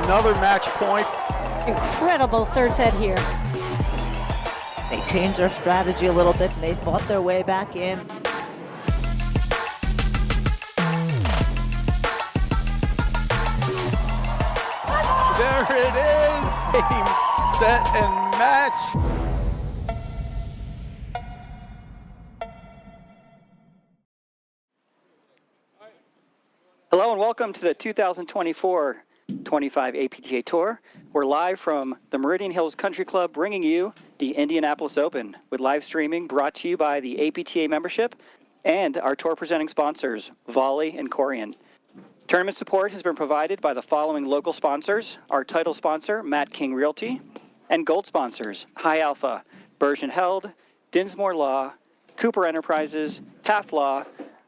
another match point. Incredible third set here. They changed their strategy a little bit and they fought their way back in. There it is, game, set, and match. Hello and welcome to the 2024-25 APTA Tour. We're live from the Meridian Hills Country Club bringing you the Indianapolis Open with live streaming brought to you by the APTA membership and our tour presenting sponsors, Volley and Corian. Tournament support has been provided by the following local sponsors: our title sponsor, Matt King Realty, and gold sponsors, High Alpha, Bergen Held, Dinsmore Law, Cooper Enterprises, Taft Law,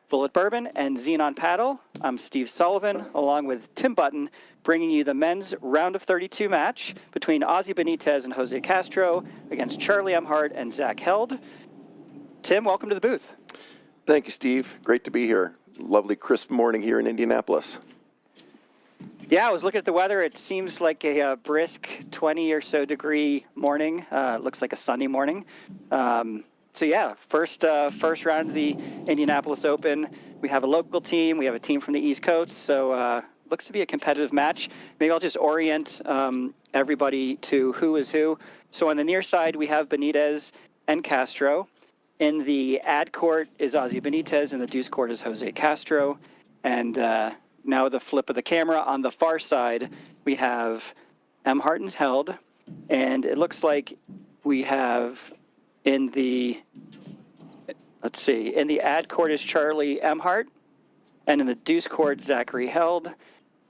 Bullet Bourbon, and Xenon Paddle. I'm Steve Sullivan, along with Tim Button, bringing you the men's round of 32 match between Ozzie Benitez and Jose Castro against Charlie Emhardt and Zach Held. Tim, welcome to the booth. Thank you, Steve. Great to be here. Lovely crisp morning here in Indianapolis. Yeah, I was looking at the weather. It seems like a brisk 20 or so degree morning. Looks like a Sunday morning. So yeah, first round of the Indianapolis Open. We have a local team. We have a team from the East Coast. So looks to be a competitive match. Maybe I'll just orient everybody to who is who. So on the near side, we have Benitez and Castro. In the ad court is Ozzie Benitez, and the deuce court is Jose Castro. And now the flip of the camera. On the far side, we have Emhardt and Held. And it looks like we have in the ad court is Charlie Emhardt. And in the deuce court, Zachary Held.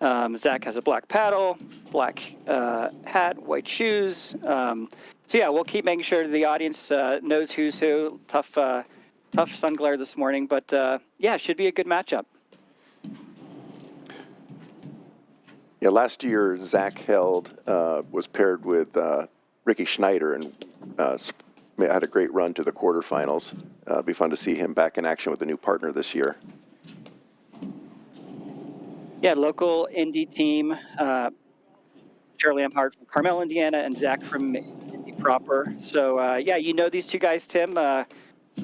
Zach has a black paddle, black hat, white shoes. So yeah, we'll keep making sure the audience knows who's who. Tough sun glare this morning, but yeah, it should be a good matchup. Yeah, last year Zach Held was paired with Ricky Schneider and had a great run to the quarterfinals. It'd be fun to see him back in action with a new partner this year. Yeah, local Indy team. Charlie Emhardt from Carmel, Indiana, and Zach from Indy proper. So, yeah, you know these two guys, Tim, part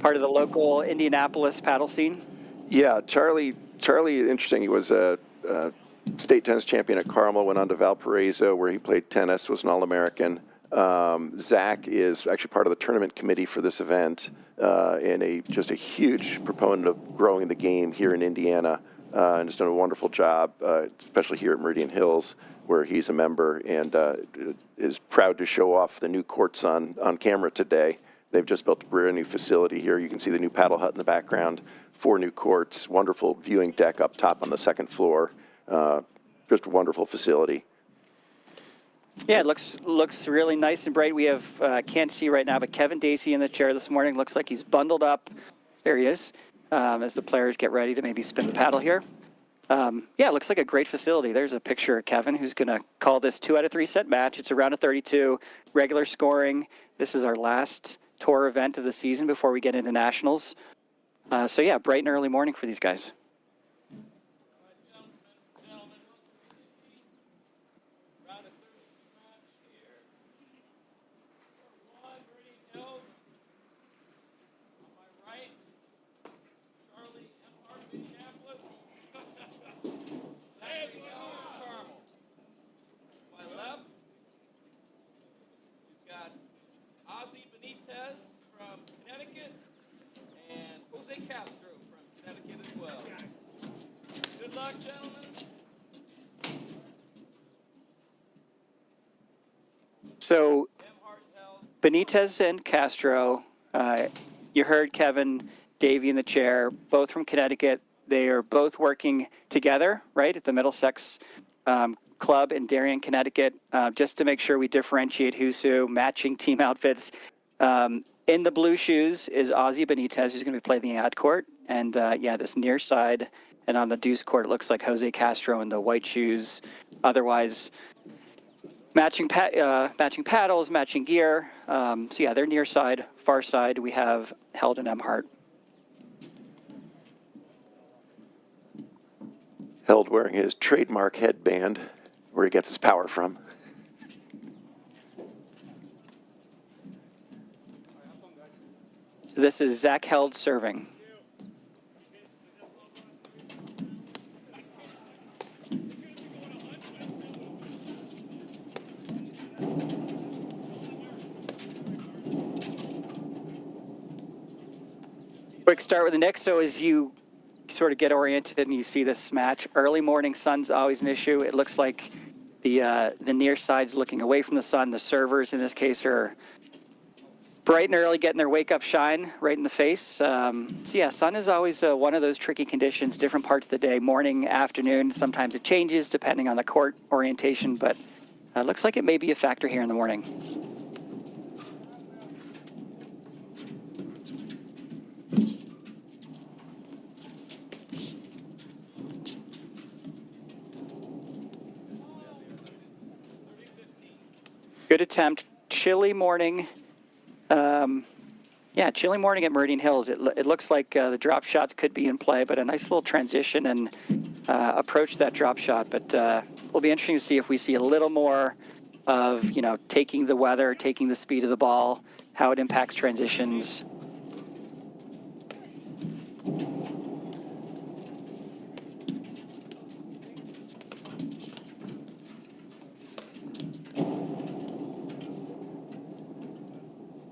of the local Indianapolis paddle scene? Yeah, Charlie, interesting. He was a state tennis champion at Carmel, went on to Valparaiso, where he played tennis, was an All-American. Zach is actually part of the tournament committee for this event and just a huge proponent of growing the game here in Indiana. And has done a wonderful job, especially here at Meridian Hills, where he's a member, and is proud to show off the new courts on camera today. They've just built a brand new facility here. You can see the new paddle hut in the background, 4 new courts, wonderful viewing deck up top on the second floor. Just a wonderful facility. Yeah, it looks really nice and bright. We have, can't see right now, but Kevin Dacey in the chair this morning. Looks like he's bundled up. There he is. As the players get ready to maybe spin the paddle here. Yeah, it looks like a great facility. There's a picture of Kevin, who's going to call this 2 out of 3 set match. It's a round of 32, regular scoring. This is our last tour event of the season before we get into nationals. So yeah, bright and early morning for these guys. Ozzie Benitez from Connecticut and Jose Castro from Connecticut as well. Good luck, gentlemen. So Benitez and Castro, you heard Kevin, Davey in the chair, both from Connecticut. They are both working together, right, at the Middlesex Club in Darien, Connecticut, just to make sure we differentiate who's who, matching team outfits. In the blue shoes is Ozzie Benitez, who's going to be playing the ad court. And, yeah, this near side, and on the deuce court, it looks like Jose Castro in the white shoes. Otherwise, matching paddles, matching gear. So, yeah, they're near side. Far side, we have Held and Emhardt. Held wearing his trademark headband. where he gets his power from. So this is Zach Held serving. Quick start with the Knicks. So as you sort of get oriented and you see this match, early morning sun's always an issue. It looks like the near side's looking away from the sun. The servers in this case are bright and early, getting their wake up shine right in the face. So yeah, sun is always one of those tricky conditions, different parts of the day, morning, afternoon. Sometimes it changes depending on the court orientation, but it looks like it may be a factor here in the morning. Good attempt. Chilly morning. Yeah, chilly morning at Meridian Hills. It looks like the drop shots could be in play, but a nice little transition and approach to that drop shot. But it'll be interesting to see if we see a little more of, taking the weather, taking the speed of the ball, how it impacts transitions.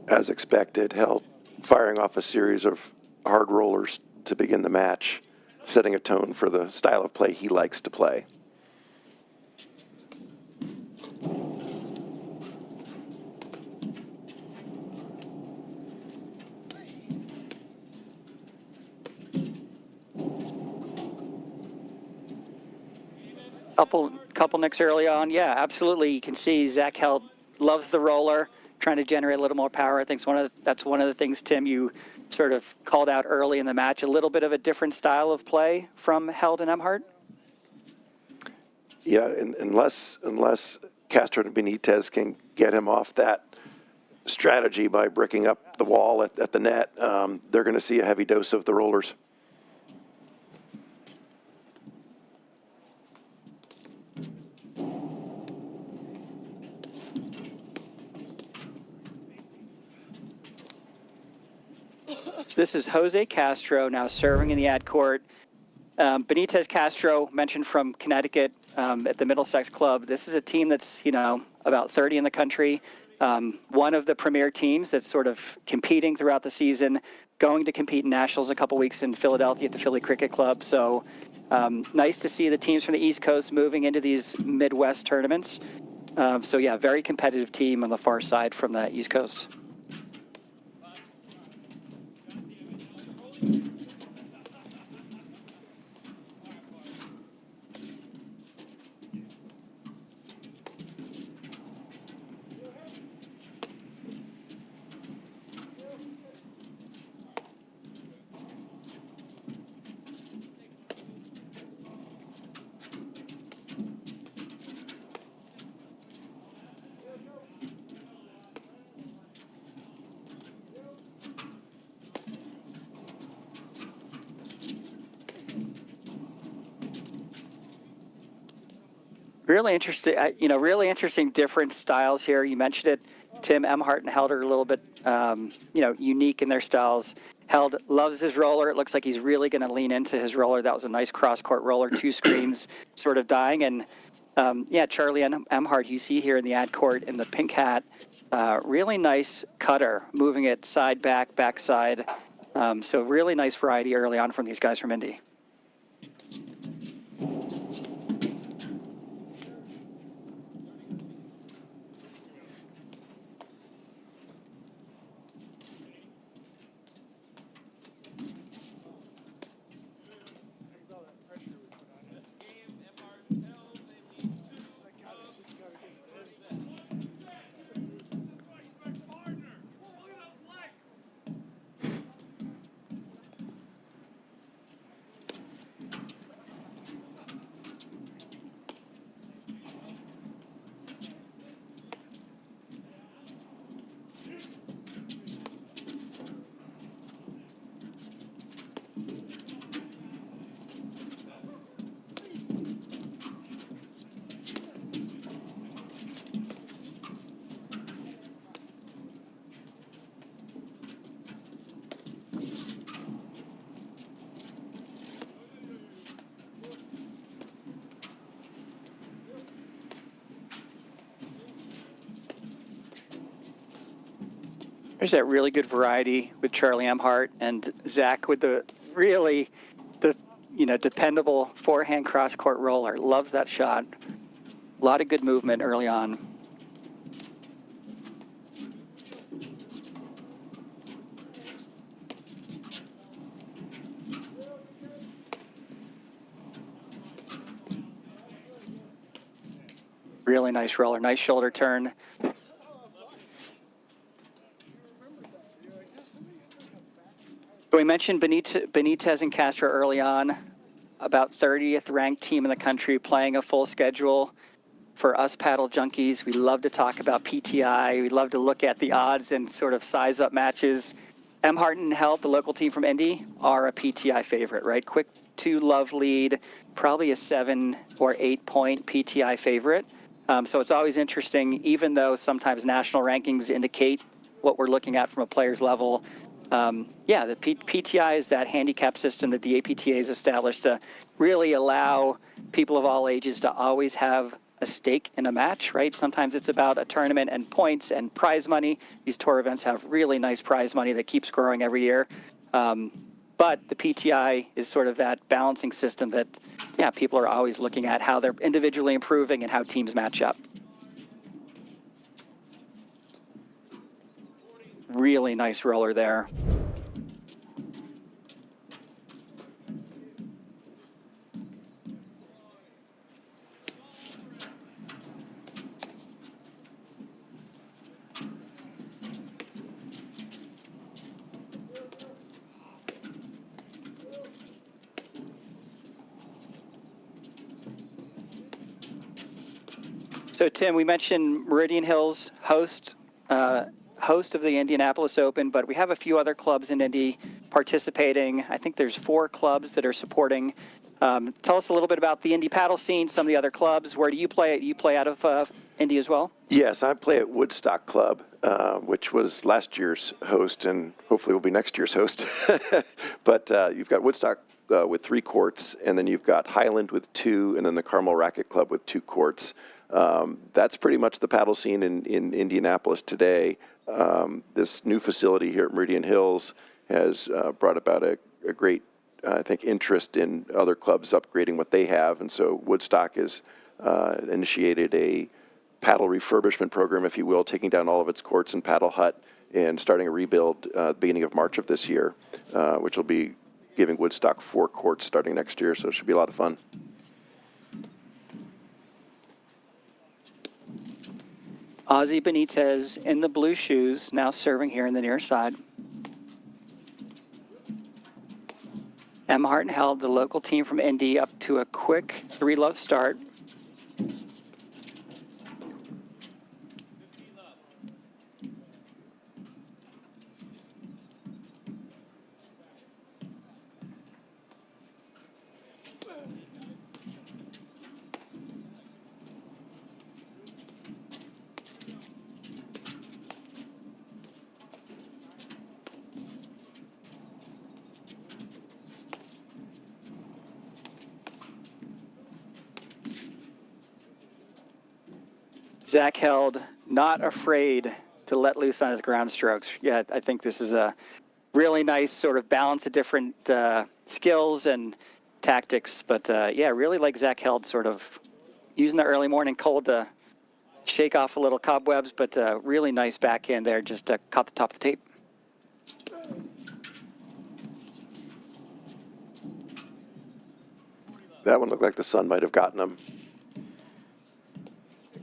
As expected, Held firing off a series of hard rollers to begin the match, setting a tone for the style of play he likes to play. Couple nicks early on. Yeah, absolutely. You can see Zach Held loves the roller, trying to generate a little more power. I think that's one of the things, Tim, you sort of called out early in the match, a little bit of a different style of play from Held and Emhardt. Yeah, unless Castro and Benitez can get him off that strategy by bricking up the wall at the net, they're going to see a heavy dose of the rollers. So this is Jose Castro now serving in the ad court. Benitez Castro, mentioned from Connecticut at the Middlesex Club. This is a team that's, about 30 in the country. One of the premier teams that's sort of competing throughout the season, going to compete in nationals a couple weeks in Philadelphia at the Philly Cricket Club. So nice to see the teams from the East Coast moving into these Midwest tournaments. So yeah, very competitive team on the far side from the East Coast. Really interesting, really interesting different styles here. You mentioned it, Tim. Emhardt and Held are a little bit, unique in their styles. Held loves his roller. It looks like he's really going to lean into his roller. That was a nice cross-court roller, 2 screens sort of dying. And, Charlie and Emhardt, you see here in the ad court in the pink hat, really nice cutter, moving it side, back side. So really nice variety early on from these guys from Indy. There's that really good variety with Charlie Emhardt and Zach with the really dependable forehand cross-court roller. Loves that shot. A lot of good movement early on. Really nice roller, nice shoulder turn. So we mentioned Benitez and Castro early on, about 30th ranked team in the country playing a full schedule. For us paddle junkies, we love to talk about PTI. We love to look at the odds and sort of size up matches. Emhardt and Held, the local team from Indy, are a PTI favorite, right? Quick 2-love lead, probably a 7 or 8 point PTI favorite. So it's always interesting, even though sometimes national rankings indicate what we're looking at from a player's level. The PTI is that handicap system that the APTA has established to really allow people of all ages to always have a stake in a match, right? Sometimes it's about a tournament and points and prize money. These tour events have really nice prize money that keeps growing every year. But the PTI is sort of that balancing system that, people are always looking at how they're individually improving and how teams match up. Really nice roller there. So Tim, we mentioned Meridian Hills host of the Indianapolis Open, but we have a few other clubs in Indy participating. I think there's 4 clubs that are supporting. Tell us a little bit about the Indy paddle scene, some of the other clubs. Where do you play? You play out of Indy as well? Yes, I play at Woodstock Club, which was last year's host and hopefully will be next year's host. But you've got Woodstock with 3 courts, and then you've got Highland with 2, and then the Carmel Racket Club with 2 courts. That's pretty much the paddle scene in Indianapolis today. This new facility here at Meridian Hills has brought about a great, I think, interest in other clubs upgrading what they have. And so Woodstock has initiated a paddle refurbishment program, if you will, taking down all of its courts and paddle hut and starting a rebuild at the beginning of March of this year, which will be giving Woodstock 4 courts starting next year. So it should be a lot of fun. Ozzie Benitez in the blue shoes, now serving here in the near side. Emhardt and Held, the local team from Indy, up to a quick 3-love start. Zach Held, not afraid to let loose on his ground strokes. Yeah, I think this is a really nice sort of balance of different skills and tactics. But really like Zach Held sort of using the early morning cold to shake off a little cobwebs, but really nice backhand there, just caught the top of the tape. That one looked like the sun might have gotten him.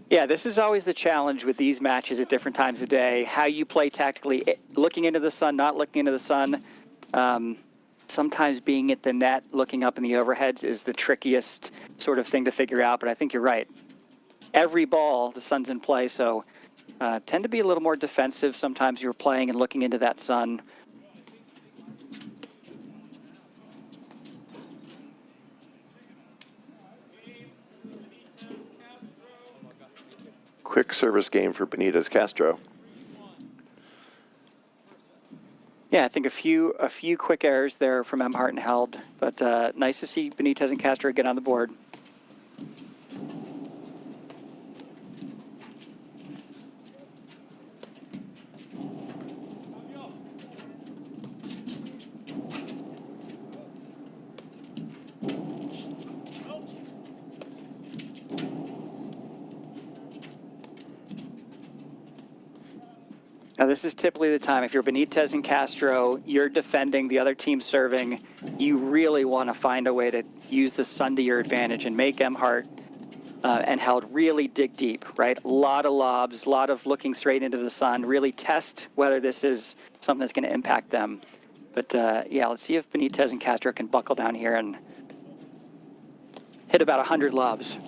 Yeah, this is always the challenge with these matches at different times of day, how you play tactically, looking into the sun, not looking into the sun. Sometimes being at the net, looking up in the overheads is the trickiest sort of thing to figure out, but I think you're right. Every ball, the sun's in play, so tend to be a little more defensive. Sometimes you're playing and looking into that sun. Quick service game for Benitez Castro. Yeah, I think a few quick errors there from Emhardt and Held, but nice to see Benitez and Castro get on the board. Now, this is typically the time, if you're Benitez and Castro, you're defending, the other team serving, you really want to find a way to use the sun to your advantage and make Emhardt and Held really dig deep, right? A lot of lobs, a lot of looking straight into the sun, really test whether this is something that's going to impact them. But yeah, let's see if Benitez and Castro can buckle down here and hit about 100 lobs.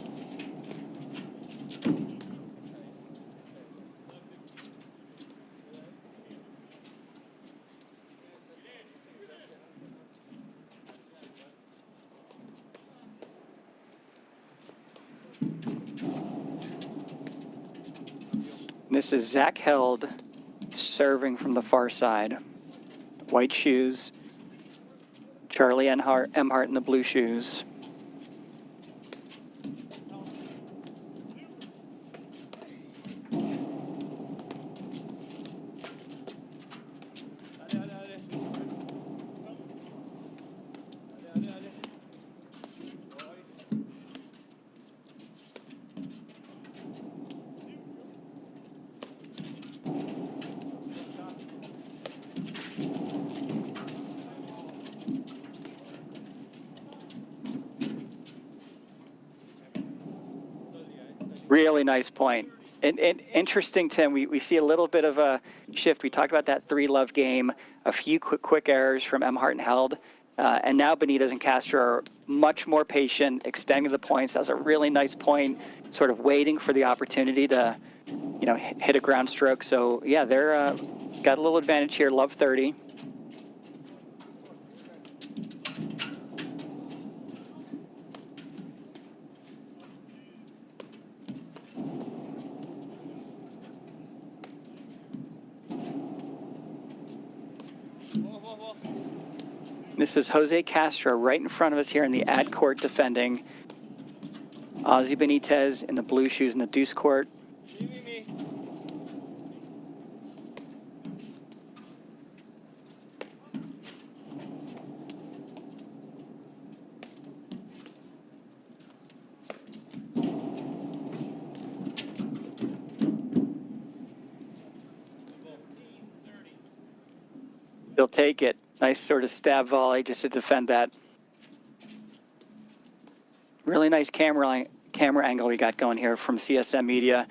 This is Zach Held serving from the far side. White shoes. Charlie Emhardt in the blue shoes. Really nice point. And interesting, Tim, we see a little bit of a shift. We talked about that 3-love game, a few quick errors from Emhardt and Held, and now Benitez and Castro are much more patient, extending the points. That was a really nice point, sort of waiting for the opportunity to, you know, hit a ground stroke. So, yeah, they're got a little advantage here, love 30. This is Jose Castro right in front of us here in the ad court defending. Ozzy Benitez in the blue shoes in the deuce court. He'll take it. Nice sort of stab volley just to defend that. Really nice camera angle we got going here from CSM Media.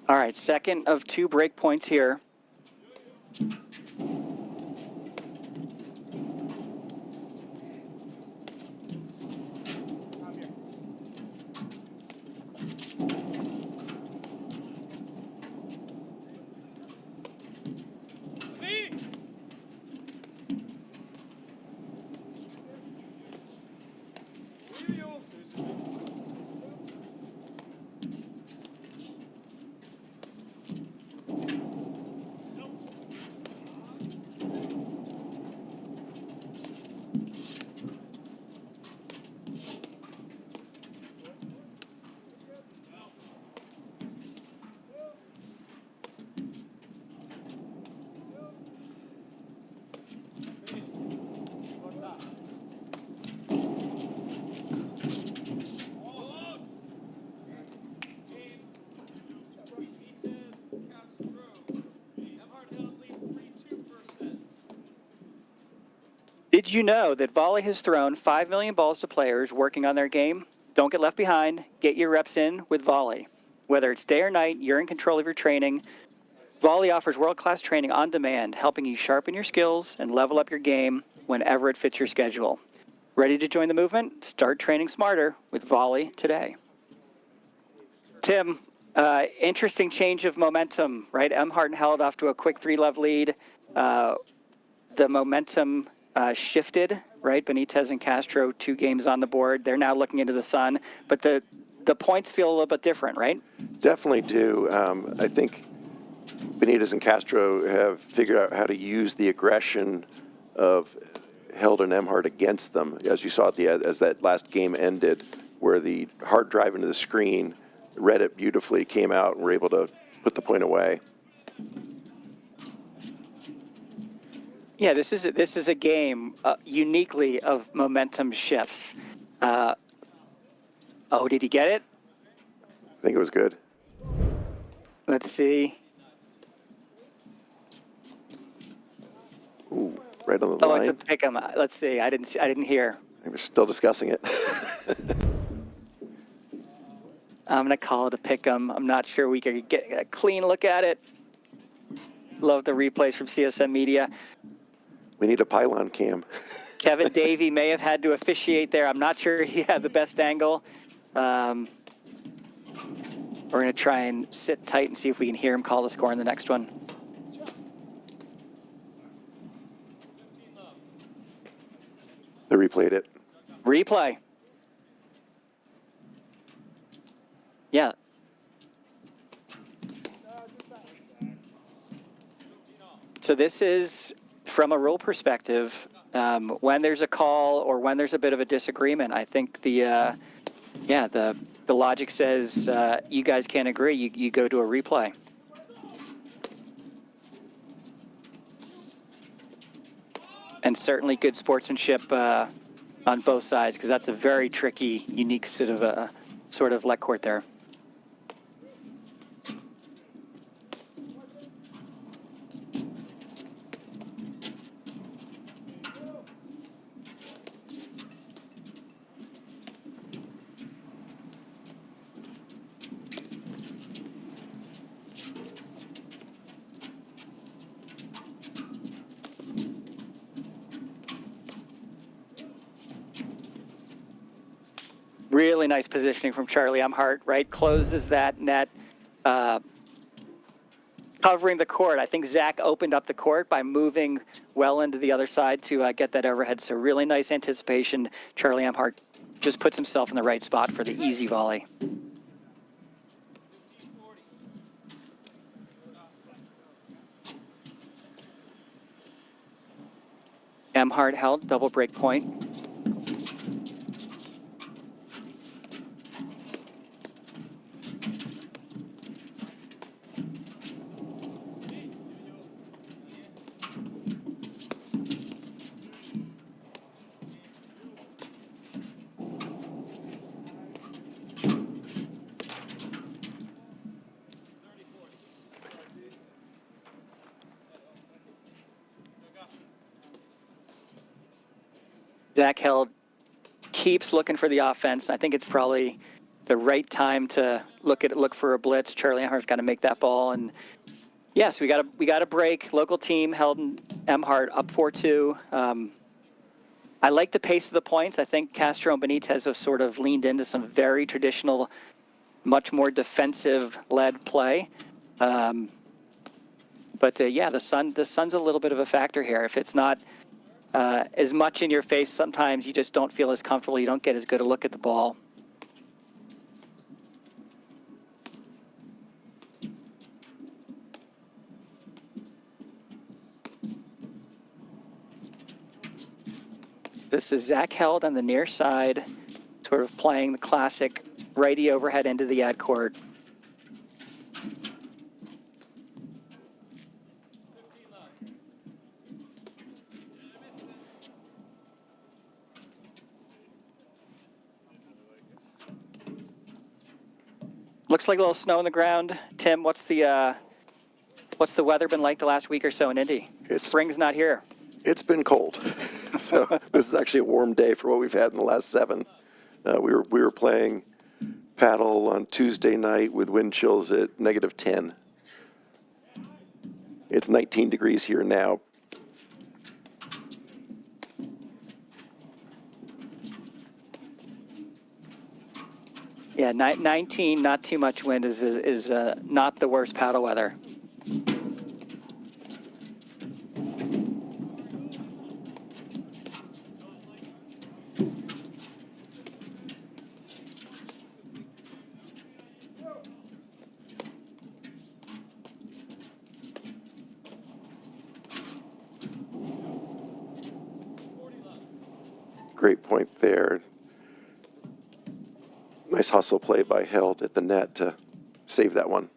All right, second of 2 break points here. Did you know that Volley has thrown 5 million balls to players working on their game? Don't get left behind. Get your reps in with Volley. Whether it's day or night, you're in control of your training. Volley offers world-class training on demand, helping you sharpen your skills and level up your game whenever it fits your schedule. Ready to join the movement? Start training smarter with Volley today. Tim, interesting change of momentum, right? Emhardt and Held off to a quick 3-love lead. The momentum shifted, right? Benitez and Castro, 2 games on the board. They're now looking into the sun. But the the points feel a little bit different, right? Definitely do. I think Benitez and Castro have figured out how to use the aggression of Held and Emhardt against them, as you saw at as that last game ended, where the hard drive into the screen read it beautifully, came out, and were able to put the point away. Yeah, this is a game uniquely of momentum shifts. Oh, did he get it? I think it was good. Let's see. Ooh, right on the Oh, line. it's a pick 'em. Let's see. I didn't hear. I think they're still discussing it. I'm gonna call it a pick 'em. I'm not sure we could get a clean look at it. Love the replays from CSM Media. We need a pylon cam. Kevin Davey may have had to officiate there. I'm not sure he had the best angle. We're going to try and sit tight and see if we can hear him call the score in the next one. They replayed it. Replay. Yeah. So this is, from a rule perspective, when there's a call or when there's a bit of a disagreement, I think the logic says you guys can't agree, you go to a replay. And certainly good sportsmanship on both sides, because that's a very tricky, unique sort of let court there. Really nice positioning from Charlie Emhardt, right? Closes that net, covering the court. I think Zach opened up the court by moving well into the other side to get that overhead. So really nice anticipation. Charlie Emhardt just puts himself in the right spot for the easy volley. Emhardt held, double break point. Zach Held keeps looking for the offense. I think it's probably the right time to look for a blitz. Charlie Emhardt's got to make that ball, and yes, we got a break. Local team Held and Emhardt up 4-2. I like the pace of the points. I think Castro and Benitez have sort of leaned into some very traditional, much more defensive-led play. Yeah, the sun's a little bit of a factor here. If it's not as much in your face, sometimes you just don't feel as comfortable. You don't get as good a look at the ball. This is Zach Held on the near side, sort of playing the classic righty overhead into the ad court. Looks like a little snow on the ground. Tim, what's the weather been like the last week or so in Indy? Spring's not here. It's been cold. So this is actually a warm day for what we've had in the last 7. We were playing paddle on Tuesday night with wind chills at -10. It's 19 degrees here now. Yeah, 19, not too much wind is not the worst paddle weather. great point there. Nice hustle play by Held at the net to save that one.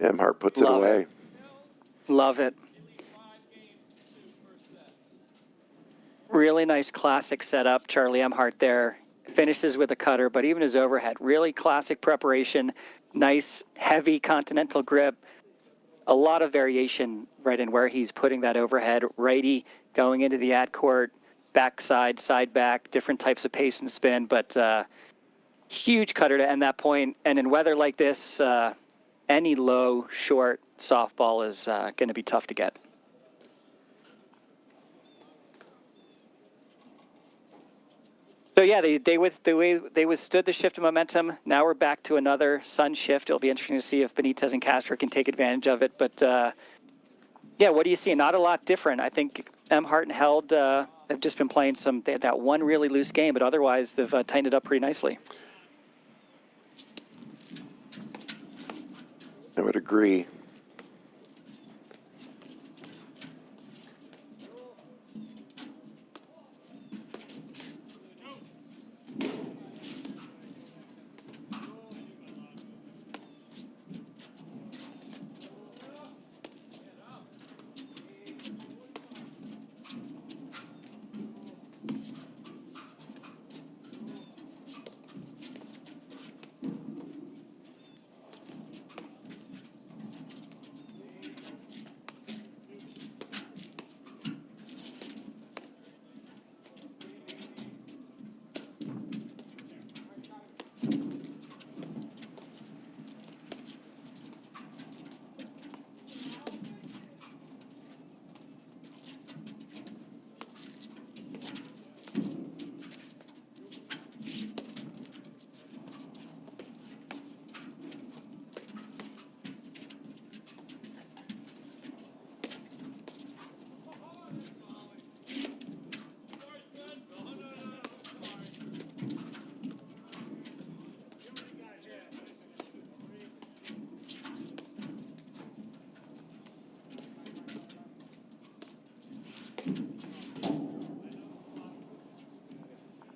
Emhardt puts it Love away. it. Love it. Really nice classic setup. Charlie Emhardt there finishes with a cutter, but even his overhead, really classic preparation, nice heavy continental grip, a lot of variation right in where he's putting that overhead. Righty going into the ad court, backside, side back, different types of pace and spin, but huge cutter to end that point. And in weather like this, any low, short softball is going to be tough to get. So yeah, they withstood the shift of momentum. Now we're back to another sun shift. It'll be interesting to see if Benitez and Castro can take advantage of it. But yeah, what do you see? Not a lot different. I think Emhardt and Held have just been playing they had that one really loose game, but otherwise they've tightened it up pretty nicely. I would agree.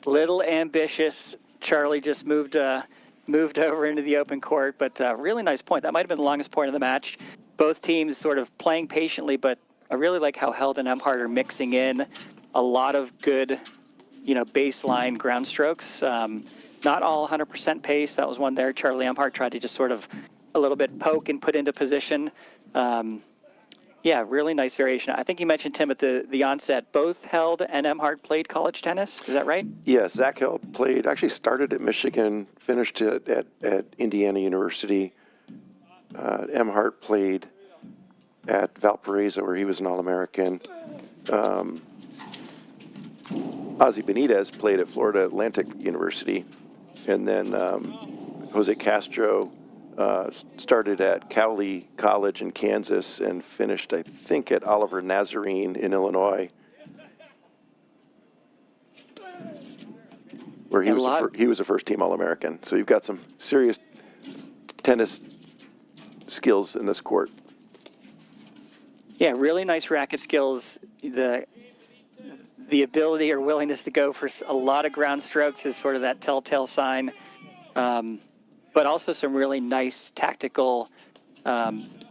Little ambitious. Charlie just moved over into the open court, but really nice point. That might have been the longest point of the match. Both teams sort of playing patiently, but I really like how Held and Emhardt are mixing in a lot of good, baseline ground strokes. Not all 100% pace. That was one there. Charlie Emhardt tried to just sort of a little bit poke and put into position. Yeah, really nice variation. I think you mentioned, Tim, at the onset, both Held and Emhardt played college tennis. Is that right? Yes, Zach Held actually started at Michigan, finished at Indiana University. Emhardt played at Valparaiso, where he was an All-American. Ozzie Benitez played at Florida Atlantic University. And then Jose Castro started at Cowley College in Kansas and finished, I think, at Oliver Nazarene in Illinois, where he was a first-team All-American. So you've got some serious tennis skills in this court. Yeah, really nice racket skills. The ability or willingness to go for a lot of ground strokes is sort of that telltale sign. But also some really nice tactical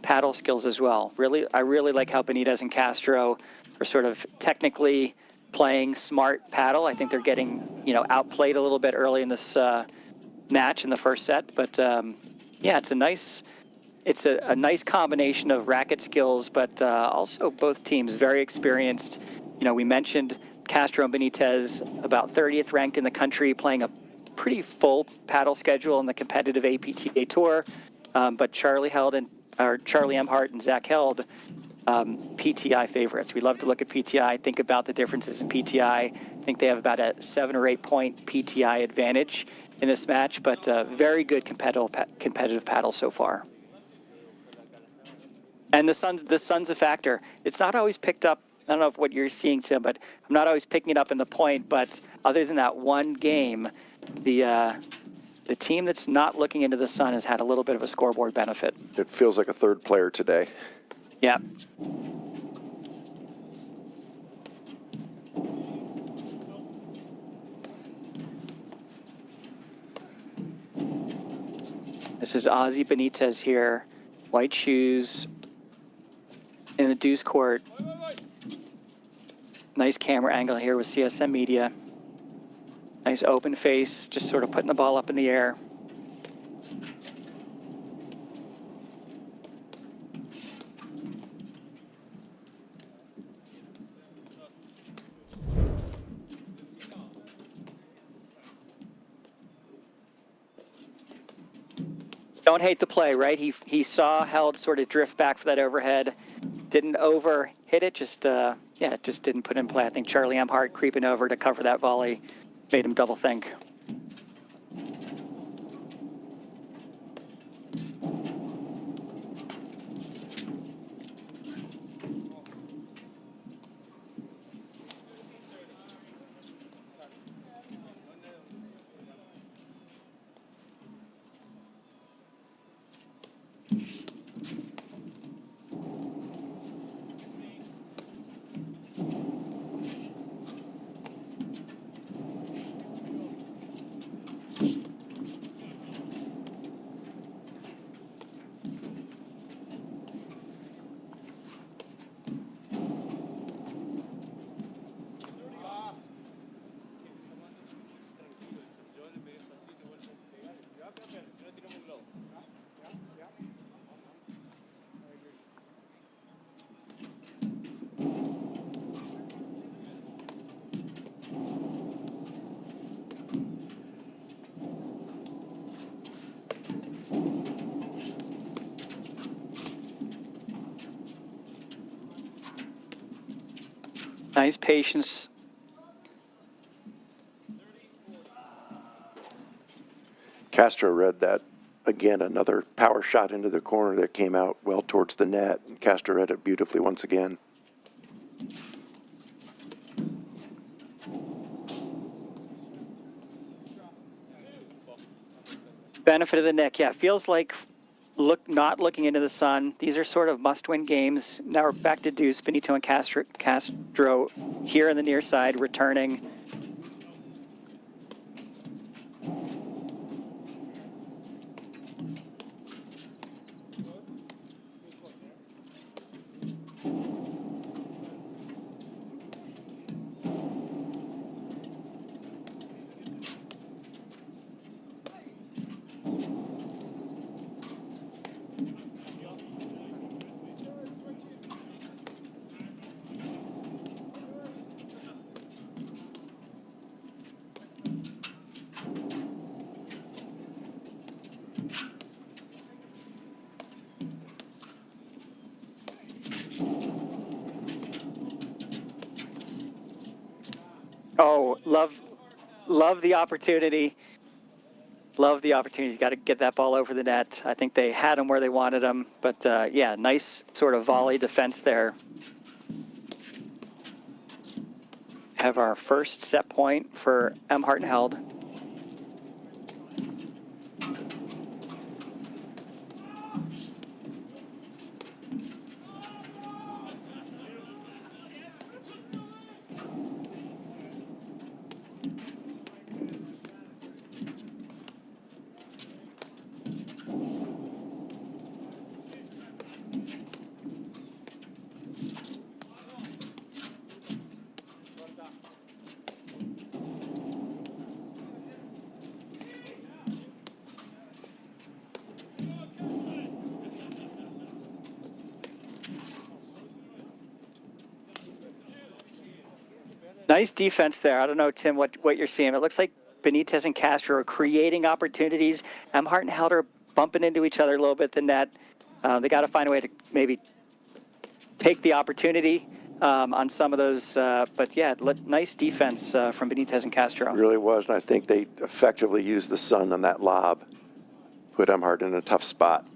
paddle skills as well. I really like how Benitez and Castro are sort of technically playing smart paddle. I think they're getting outplayed a little bit early in this match in the first set. But yeah, it's a nice combination of racket skills, but also both teams very experienced. We mentioned Castro and Benitez, about 30th ranked in the country, playing a pretty full paddle schedule in the competitive APTA Tour, but Charlie Emhardt and Zach Held, PTI favorites. We love to look at PTI, think about the differences in PTI. I think they have about a 7 or 8 point PTI advantage in this match, but very good competitive paddle so far. And the sun's a factor. It's not always picked up I don't know if what you're seeing, Tim, but I'm not always picking it up in the point. But other than that one game, the team that's not looking into the sun has had a little bit of a scoreboard benefit. It feels like a third player today. Yeah. This is Ozzy Benitez here. White shoes in the deuce court. Nice camera angle here with CSM Media. Nice open face, just sort of putting the ball up in the air. Don't hate the play, right? He saw Held sort of drift back for that overhead. Didn't over hit it, just just didn't put it in play. I think Charlie Emhardt creeping over to cover that volley made him double think. Nice patience. Castro read that. Again, another power shot into the corner that came out well towards the net. And Castro read it beautifully once again. Benefit of the Nick, yeah. Feels like not looking into the sun. These are sort of must-win games. Now we're back to deuce. Benito and Castro here on the near side, returning. Oh, love the opportunity. Love the opportunity. Got to get that ball over the net. I think they had him where they wanted him. But, yeah, nice sort of volley defense there. Have our first set point for Emhardt and Held. Nice defense there. I don't know, Tim, what you're seeing. It looks like Benitez and Castro are creating opportunities. Emhardt and Held are bumping into each other a little bit at the net. They got to find a way to maybe take the opportunity on some of those. But, yeah, nice defense from Benitez and Castro. It really was, and I think they effectively used the sun on that lob. Put Emhardt in a tough spot.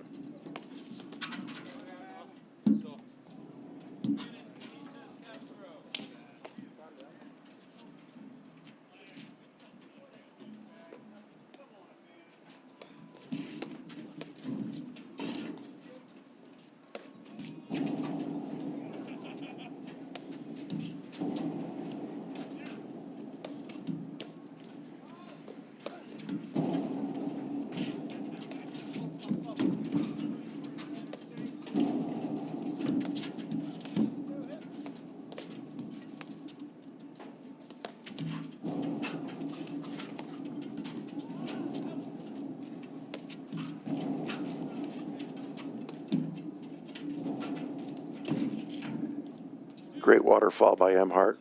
Great waterfall by Emhardt.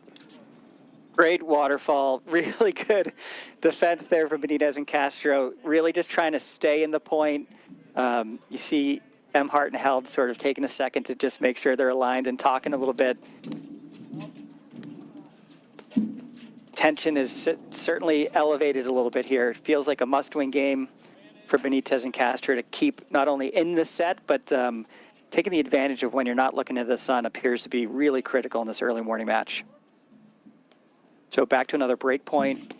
Great waterfall, really good defense there from Benitez and Castro, really just trying to stay in the point. You see Emhardt and Held sort of taking a second to just make sure they're aligned and talking a little bit. Tension is certainly elevated a little bit here. It feels like a must-win game for Benitez and Castro to keep not only in the set, but taking the advantage of when you're not looking at the sun appears to be really critical in this early morning match. So back to another break point.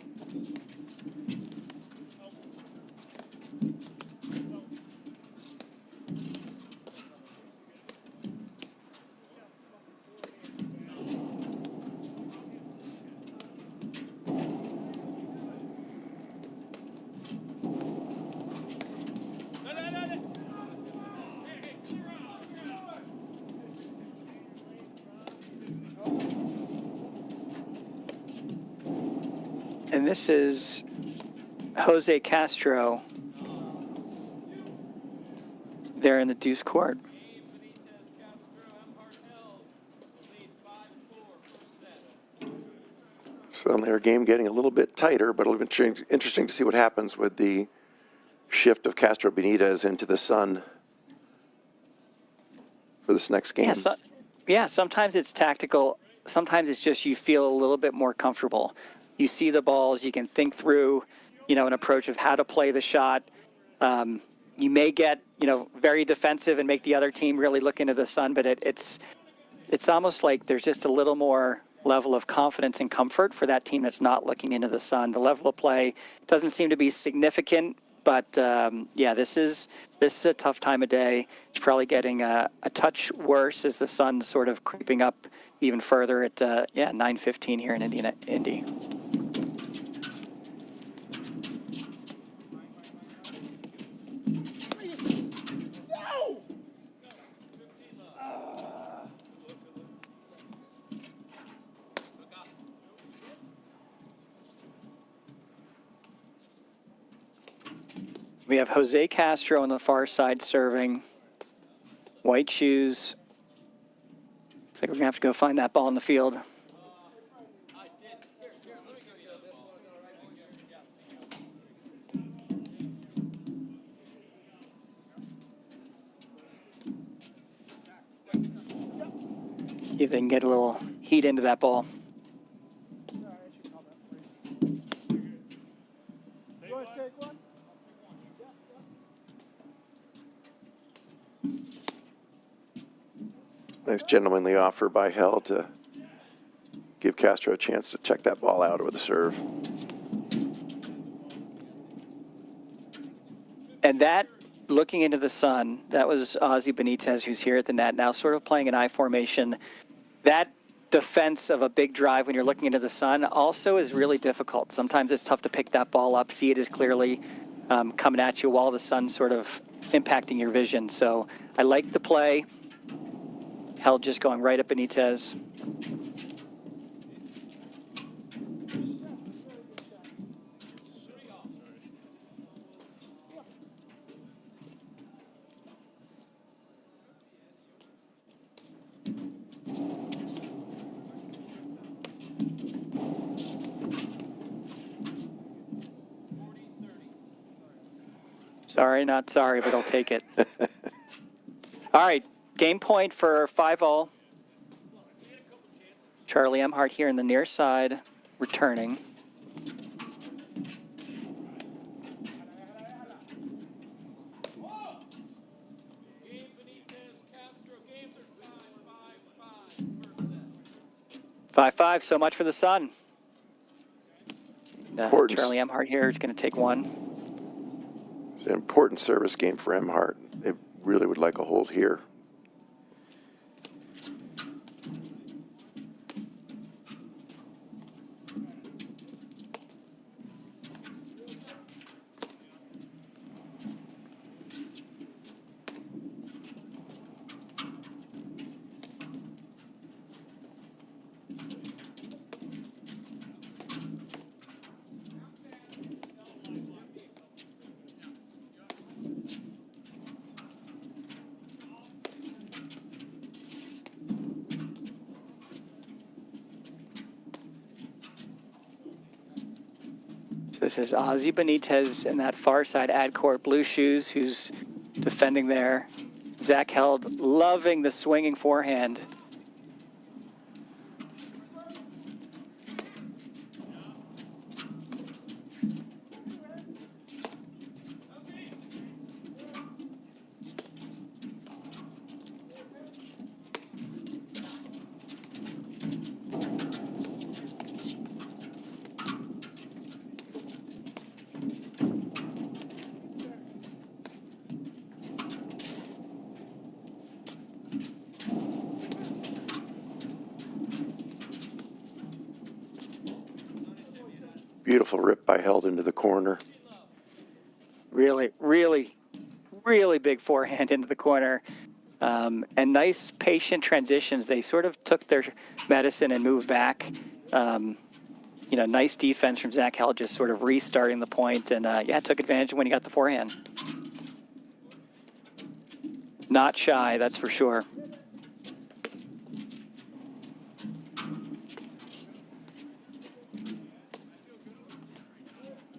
And this is Jose Castro there in the deuce court. Suddenly our game getting a little bit tighter, but it'll be interesting to see what happens with the shift of Castro Benitez into the sun for this next game. Yeah, sometimes it's tactical. Sometimes it's just you feel a little bit more comfortable. You see the balls, you can think through, an approach of how to play the shot. You may get, very defensive and make the other team really look into the sun, but it's almost like there's just a little more level of confidence and comfort for that team that's not looking into the sun. The level of play doesn't seem to be significant, but yeah, this is a tough time of day. It's probably getting a touch worse as the sun's sort of creeping up even further at 9:15 here in Indy. We have Jose Castro on the far side serving. White shoes. Looks like we're going to have to go find that ball in the field. See if they can get a little heat into that ball. Nice gentlemanly offer by Hell to give Castro a chance to check that ball out with a serve. And that, looking into the sun, that was Ozzy Benitez, who's here at the net, now sort of playing an I formation. That defense of a big drive when you're looking into the sun also is really difficult. Sometimes it's tough to pick that ball up, see it as clearly coming at you while the sun's sort of impacting your vision. So I like the play. Held just going right at Benitez. Sorry, not sorry, but I'll take it. All right, game point for 5-all. Charlie Emhardt here in the near side, returning. Game Benitez, Castro, games are tied 5-5. 5-5, so much for the sun. Important. Charlie Emhardt here is going to take one. It's an important service game for Emhardt. They really would like a hold here. this is Ozzy Benitez in that far side ad court blue shoes who's defending there. Zach Held loving the swinging forehand. Beautiful rip by Held into the corner. Really, really, really big forehand into the corner. And nice patient transitions. They sort of took their medicine and moved back. You know, nice defense from Zach Held, just sort of restarting the point, and yeah, took advantage when he got the forehand. Not shy, that's for sure.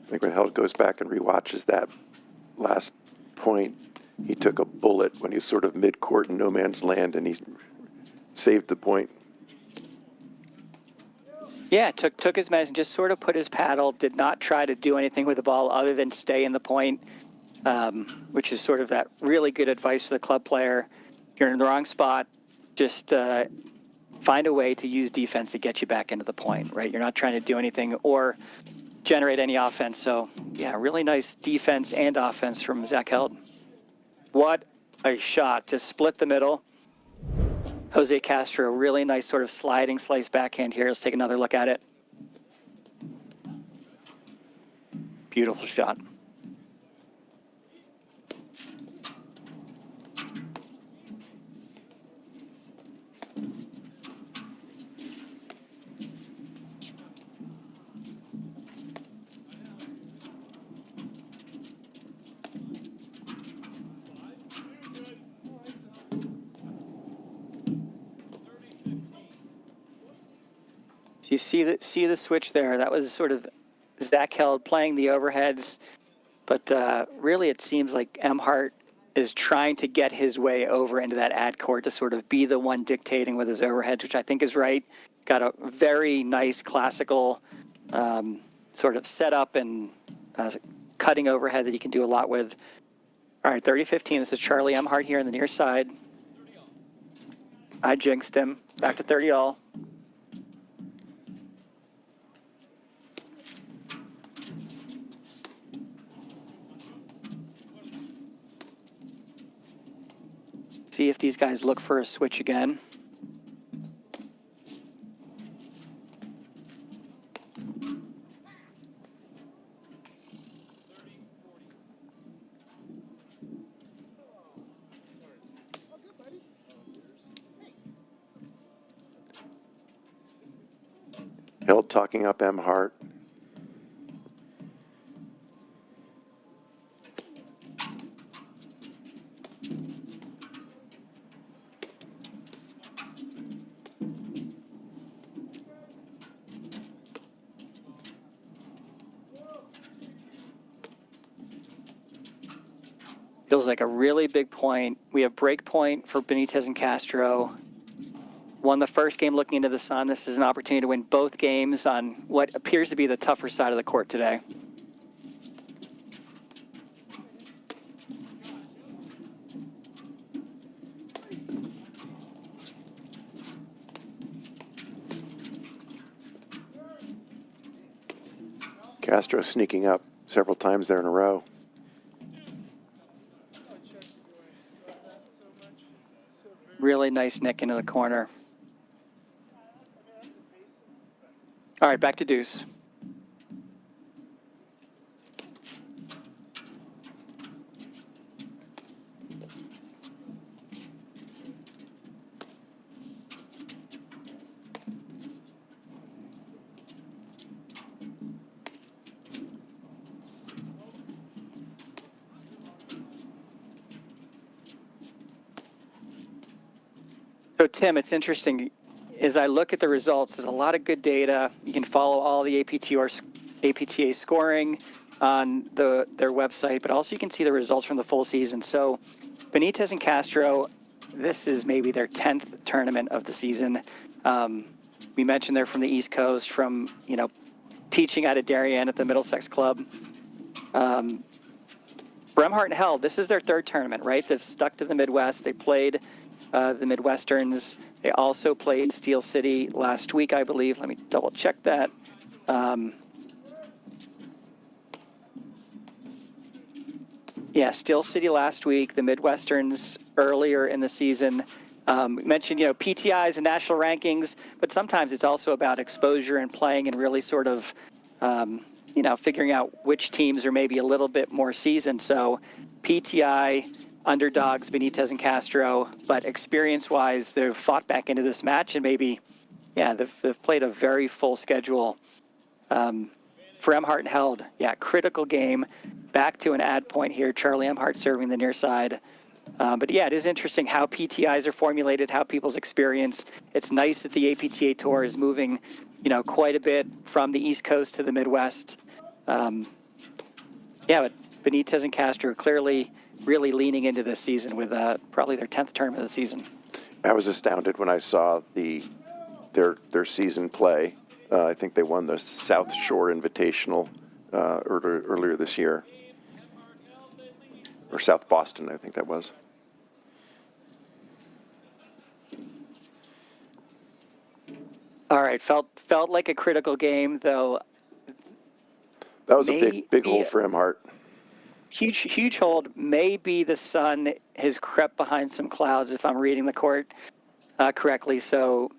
I think when Held goes back and rewatches that last point, he took a bullet when he was sort of mid-court in no man's land, and he saved the point. Yeah, took his medicine, just sort of put his paddle, did not try to do anything with the ball other than stay in the point, which is sort of that really good advice for the club player. If you're in the wrong spot, just find a way to use defense to get you back into the point, right? You're not trying to do anything or generate any offense. So, yeah, really nice defense and offense from Zach Held. What a shot to split the middle. Jose Castro, really nice sort of sliding slice backhand here. Let's take another look at it. Beautiful shot. So you see the switch there. That was sort of Zach Held playing the overheads, but really it seems like Emhardt is trying to get his way over into that ad court to sort of be the one dictating with his overheads, which I think is right. Got a very nice classical sort of setup and cutting overhead that he can do a lot with. All right, 30-15. This is Charlie Emhardt here on the near side. I jinxed him. Back to 30-all. See if these guys look for a switch again. Held talking up Emhardt. Feels like a really big point. We have break point for Benitez and Castro. Won the first game looking into the sun. This is an opportunity to win both games on what appears to be the tougher side of the court today. Castro sneaking up several times there in a row. Really nice nick into the corner. All right, back to deuce. So, Tim, it's interesting. As I look at the results, there's a lot of good data. You can follow all the APTA scoring on their website, but also you can see the results from the full season. So Benitez and Castro, this is maybe their 10th tournament of the season. We mentioned they're from the East Coast, from, teaching out of Darien at the Middlesex Club. Emhardt and Held, this is their third tournament, right? They've stuck to the Midwest. They played the Midwesterns. They also played Steel City last week, I believe. Let me double check that. Yeah, Steel City last week, the Midwesterns earlier in the season. We mentioned, PTIs and national rankings, but sometimes it's also about exposure and playing and really sort of, figuring out which teams are maybe a little bit more seasoned. So PTI, underdogs, Benitez and Castro, but experience-wise, they've fought back into this match and maybe, they've played a very full schedule. For Emhardt and Held, critical game. Back to an ad point here. Charlie Emhardt serving the near side. But it is interesting how PTIs are formulated, how people's experience. It's nice that the APTA Tour is moving, quite a bit from the East Coast to the Midwest. But Benitez and Castro are clearly really leaning into this season with probably their 10th tournament of the season. I was astounded when I saw their season play. I think they won the South Shore Invitational earlier this year. Or South Boston, I think that was. All right, felt like a critical game, though. That was a big hole for Emhardt. Huge hold. Maybe the sun has crept behind some clouds, if I'm reading the court correctly. So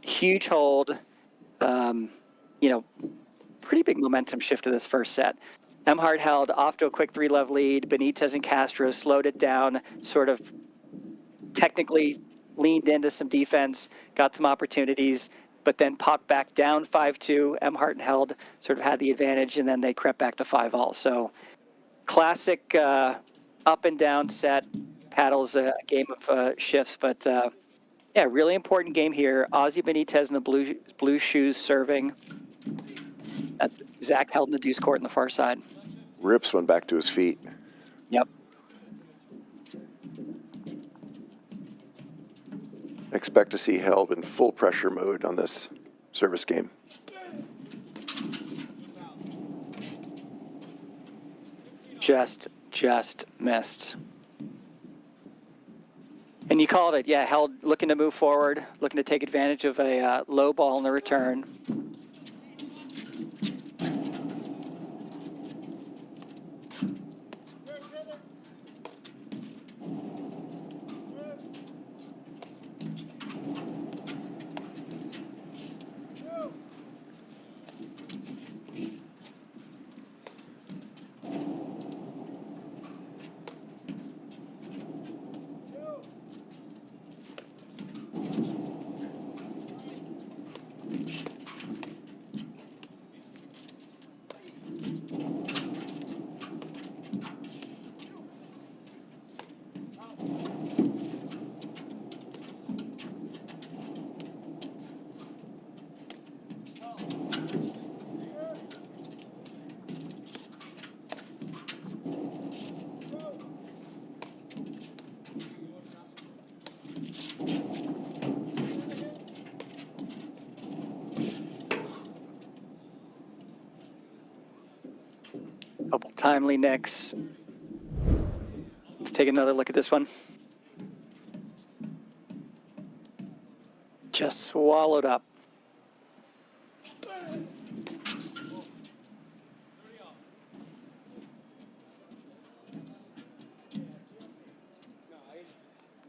huge hold. Pretty big momentum shift to this first set. Emhardt Held off to a quick 3-love lead. Benitez and Castro slowed it down, sort of technically leaned into some defense, got some opportunities, but then popped back down 5-2. Emhardt and Held sort of had the advantage, and then they crept back to 5-all. So classic up and down set. Paddles a game of shifts, but really important game here. Ozzie Benitez in the blue shoes serving. That's Zach Held in the deuce court on the far side. Rips one back to his feet. Yep. Expect to see Held in full pressure mode on this service game. Just missed. And you called it, Held looking to move forward, looking to take advantage of a low ball in the return. Couple timely nicks. Let's take another look at this one. Just swallowed up.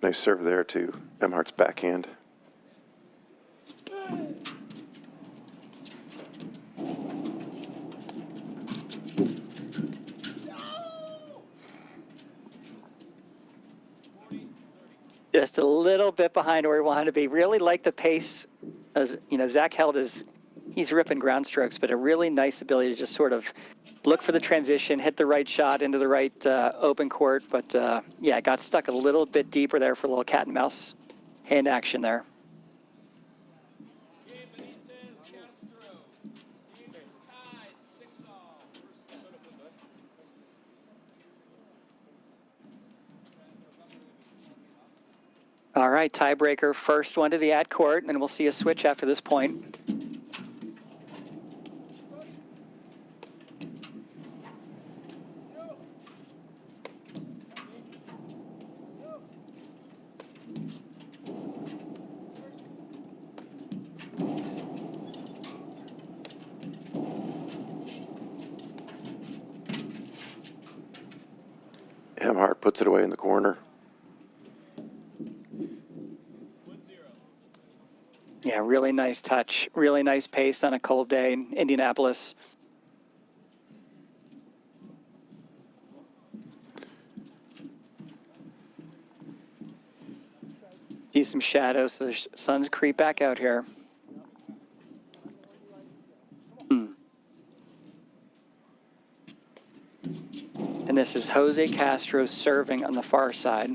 Nice serve there to Emhardt's backhand. Just a little bit behind where we wanted to be. Really like the pace. As Zach Held he's ripping ground strokes, but a really nice ability to just sort of look for the transition, hit the right shot into the right open court. But got stuck a little bit deeper there for a little cat and mouse hand action there. Benitez, Castro. Game is tied All right, tiebreaker, first one to the ad court, and we'll see a switch after this point. Emhardt puts it away in the corner. Yeah, really nice touch, really nice pace on a cold day in Indianapolis. See some shadows, so the sun's creep back out here. And this is Jose Castro serving on the far side.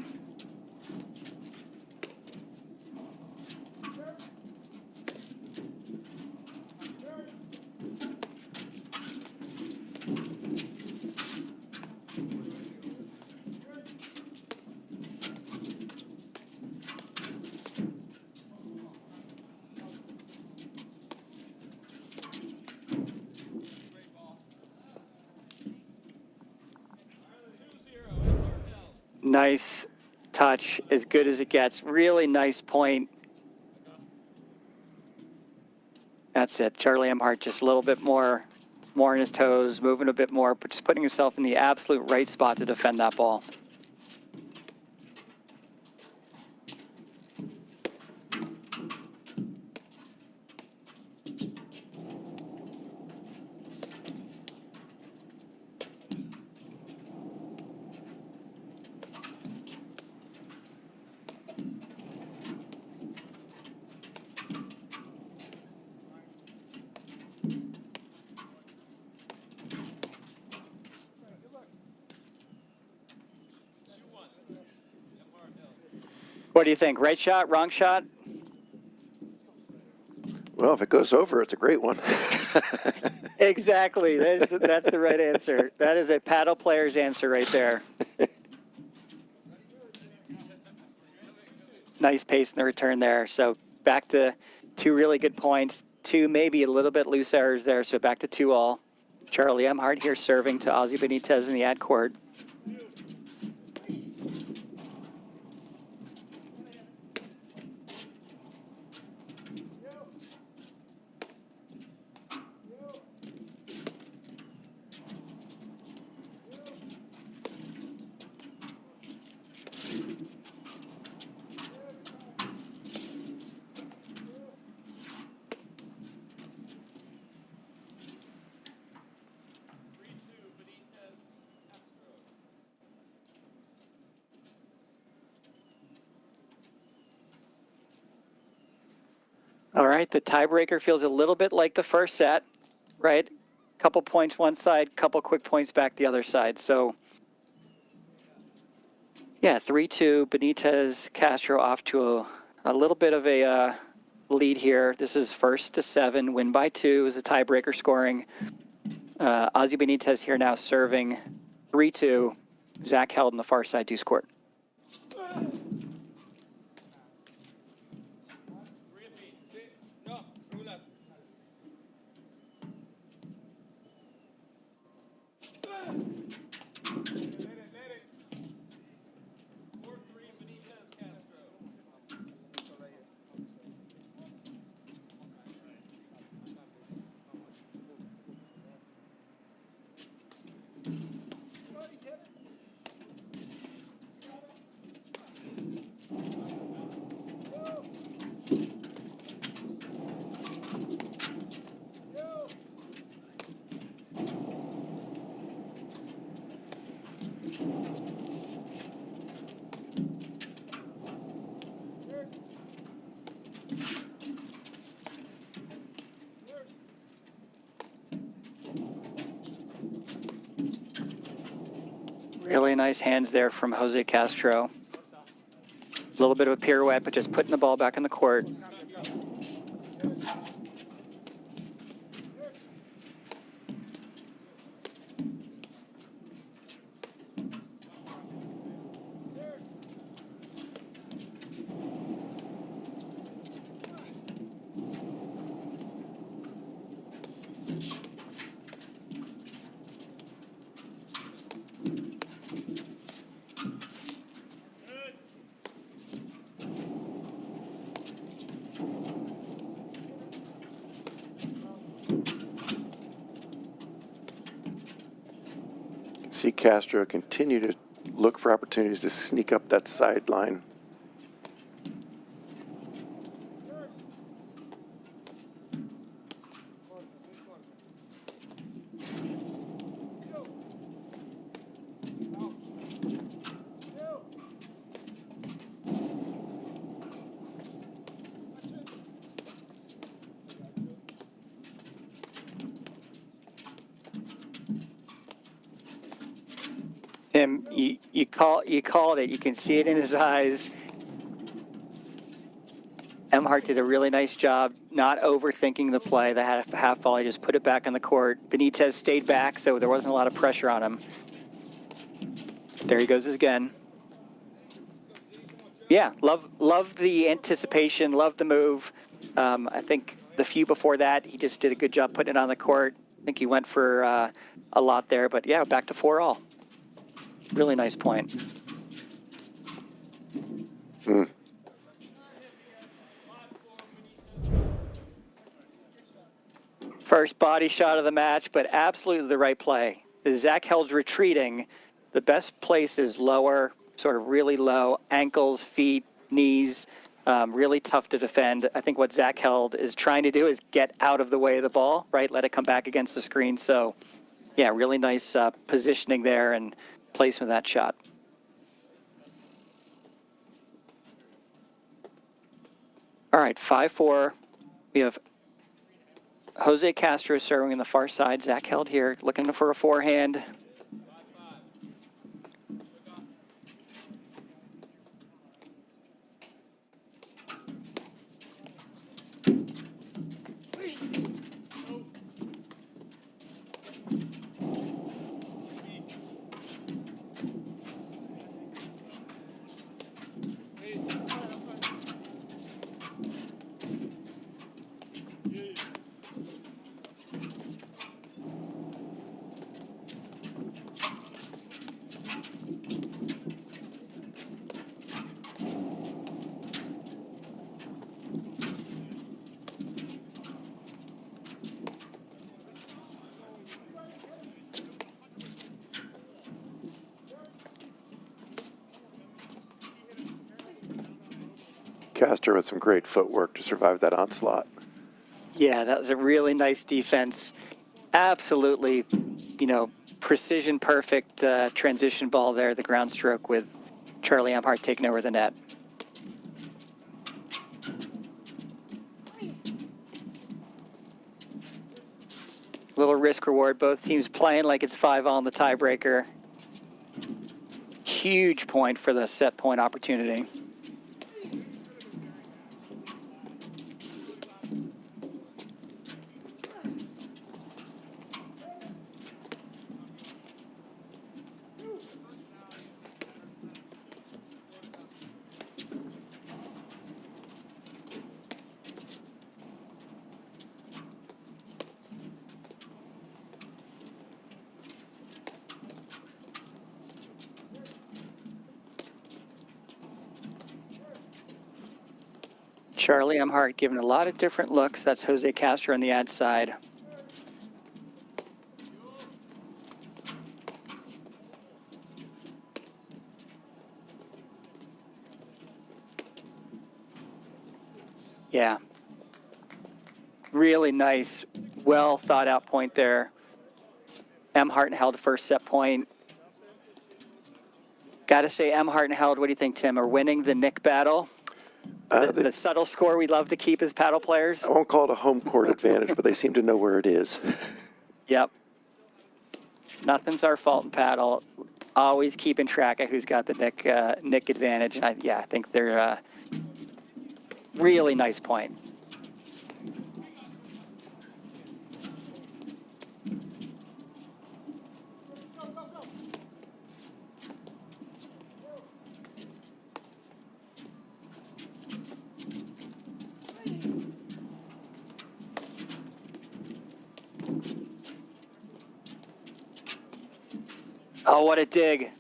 Nice touch, as good as it gets. Really nice point. That's it. Charlie Emhardt just a little bit more on his toes, moving a bit more, but just putting himself in the absolute right spot to defend that ball. What do you think? Right shot, wrong shot? Well, if it goes over, it's a great one. Exactly. That's the right answer. That is a paddle player's answer right there. Nice pace in the return there. So back to 2 really good points, 2 maybe a little bit loose errors there. So back to 2-all. Charlie Emhardt here serving to Ozzie Benitez in the ad court. All right, the tiebreaker feels a little bit like the first set, right? Couple points one side, couple quick points back the other side. So, yeah, 3-2, Benitez, Castro off to a little bit of a lead here. This is 1st to 7, win by 2 is the tiebreaker scoring. Ozzie Benitez here now serving 3-2. Zach held in the far side deuce court. Really nice hands there from Jose Castro. A little bit of a pirouette, but just putting the ball back in the court. see Castro continue to look for opportunities to sneak up that sideline. Tim, you called it. You can see it in his eyes. Emhardt did a really nice job not overthinking the play. The half volley, just put it back on the court. Benitez stayed back, so there wasn't a lot of pressure on him. There he goes again. Yeah, love the anticipation, love the move. I think the few before that, he just did a good job putting it on the court. I think he went for a lot there, but yeah, back to 4-all. Really nice point. First body shot of the match, but absolutely the right play. Zach Held's retreating. The best place is lower, sort of really low, ankles, feet, knees, really tough to defend. I think what Zach Held is trying to do is get out of the way of the ball, right? Let it come back against the screen. So, yeah, really nice positioning there and placement of that shot. All right, 5-4. We have Jose Castro serving in the far side. Zach Held here looking for a forehand. Castro with some great footwork to survive that onslaught. Yeah, that was a really nice defense. Absolutely, precision perfect transition ball there, the ground stroke with Charlie Emhardt taking over the net. Little risk reward, both teams playing like it's 5-all in the tiebreaker. Huge point for the set point opportunity. Charlie Emhardt giving a lot of different looks. That's Jose Castro on the ad side. Yeah. Really nice, well thought out point there. Emhardt held the first set point. Got to say, Emhardt and Held, what do you think, Tim, are winning the Nick battle? The subtle score we love to keep as paddle players. I won't call it a home court advantage, but they seem to know where it is. Yep. Nothing's our fault in paddle. Always keeping track of who's got the Nick advantage. And I think they're really nice point. Oh, what a dig.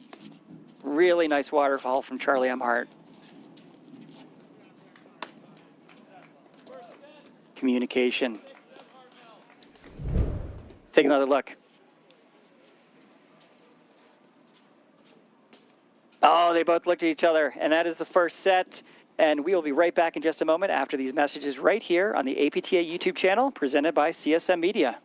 Really nice waterfall from Charlie Emhardt. Communication. Take another look. Oh, they both looked at each other, and that is the first set. And we will be right back in just a moment after these messages right here on the APTA YouTube channel presented by CSM Media.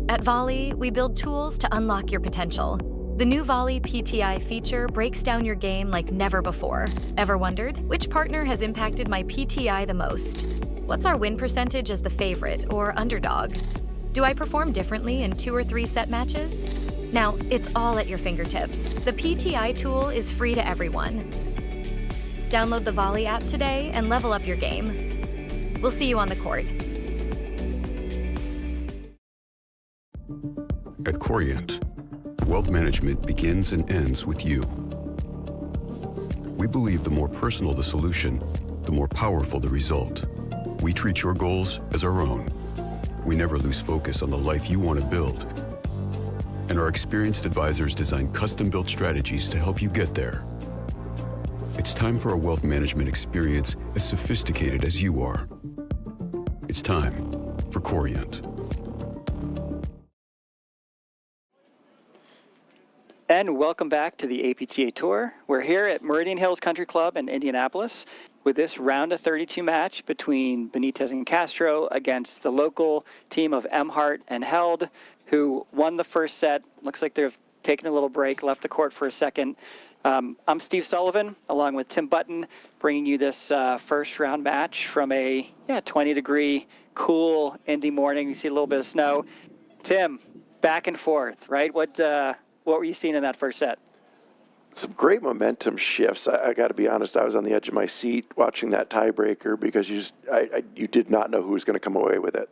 At Volley, we build tools to unlock your potential. The new Volley PTI feature breaks down your game like never before. Ever wondered, which partner has impacted my PTI the most? What's our win percentage as the favorite or underdog? Do I perform differently in 2 or 3 set matches? Now, it's all at your fingertips. The PTI tool is free to everyone. Download the Volley app today and level up your game. We'll see you on the court. At Corient, wealth management begins and ends with you. We believe the more personal the solution, the more powerful the result. We treat your goals as our own. We never lose focus on the life you want to build. And our experienced advisors design custom-built strategies to help you get there. It's time for a wealth management experience as sophisticated as you are. It's time for Corient. And welcome back to the APTA Tour. We're here at Meridian Hills Country Club in Indianapolis with this round of 32 match between Benitez and Castro against the local team of Emhardt and Held, who won the first set. Looks like they've taken a little break, left the court for a second. I'm Steve Sullivan, along with Tim Button, bringing you this first round match from a 20-degree, cool Indy morning. You see a little bit of snow. Tim, back and forth, right? What were you seeing in that first set? Some great momentum shifts. I got to be honest, I was on the edge of my seat watching that tiebreaker because you did not know who was going to come away with it.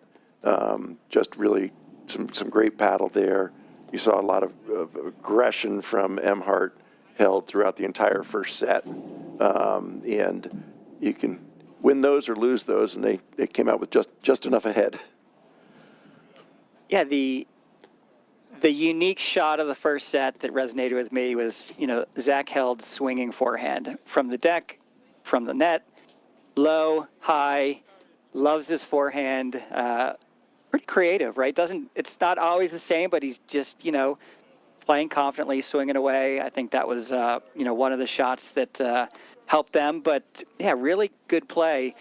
Just really some great paddle there. You saw a lot of aggression from Emhardt Held throughout the entire first set. And you can win those or lose those, and they came out with just enough ahead. Yeah, the unique shot of the first set that resonated with me was, Zach Held swinging forehand from the deck, from the net, low, high, loves his forehand. Pretty creative, right? It's not always the same, but he's just, playing confidently, swinging away. I think that was, one of the shots that helped them. But, yeah, really good play.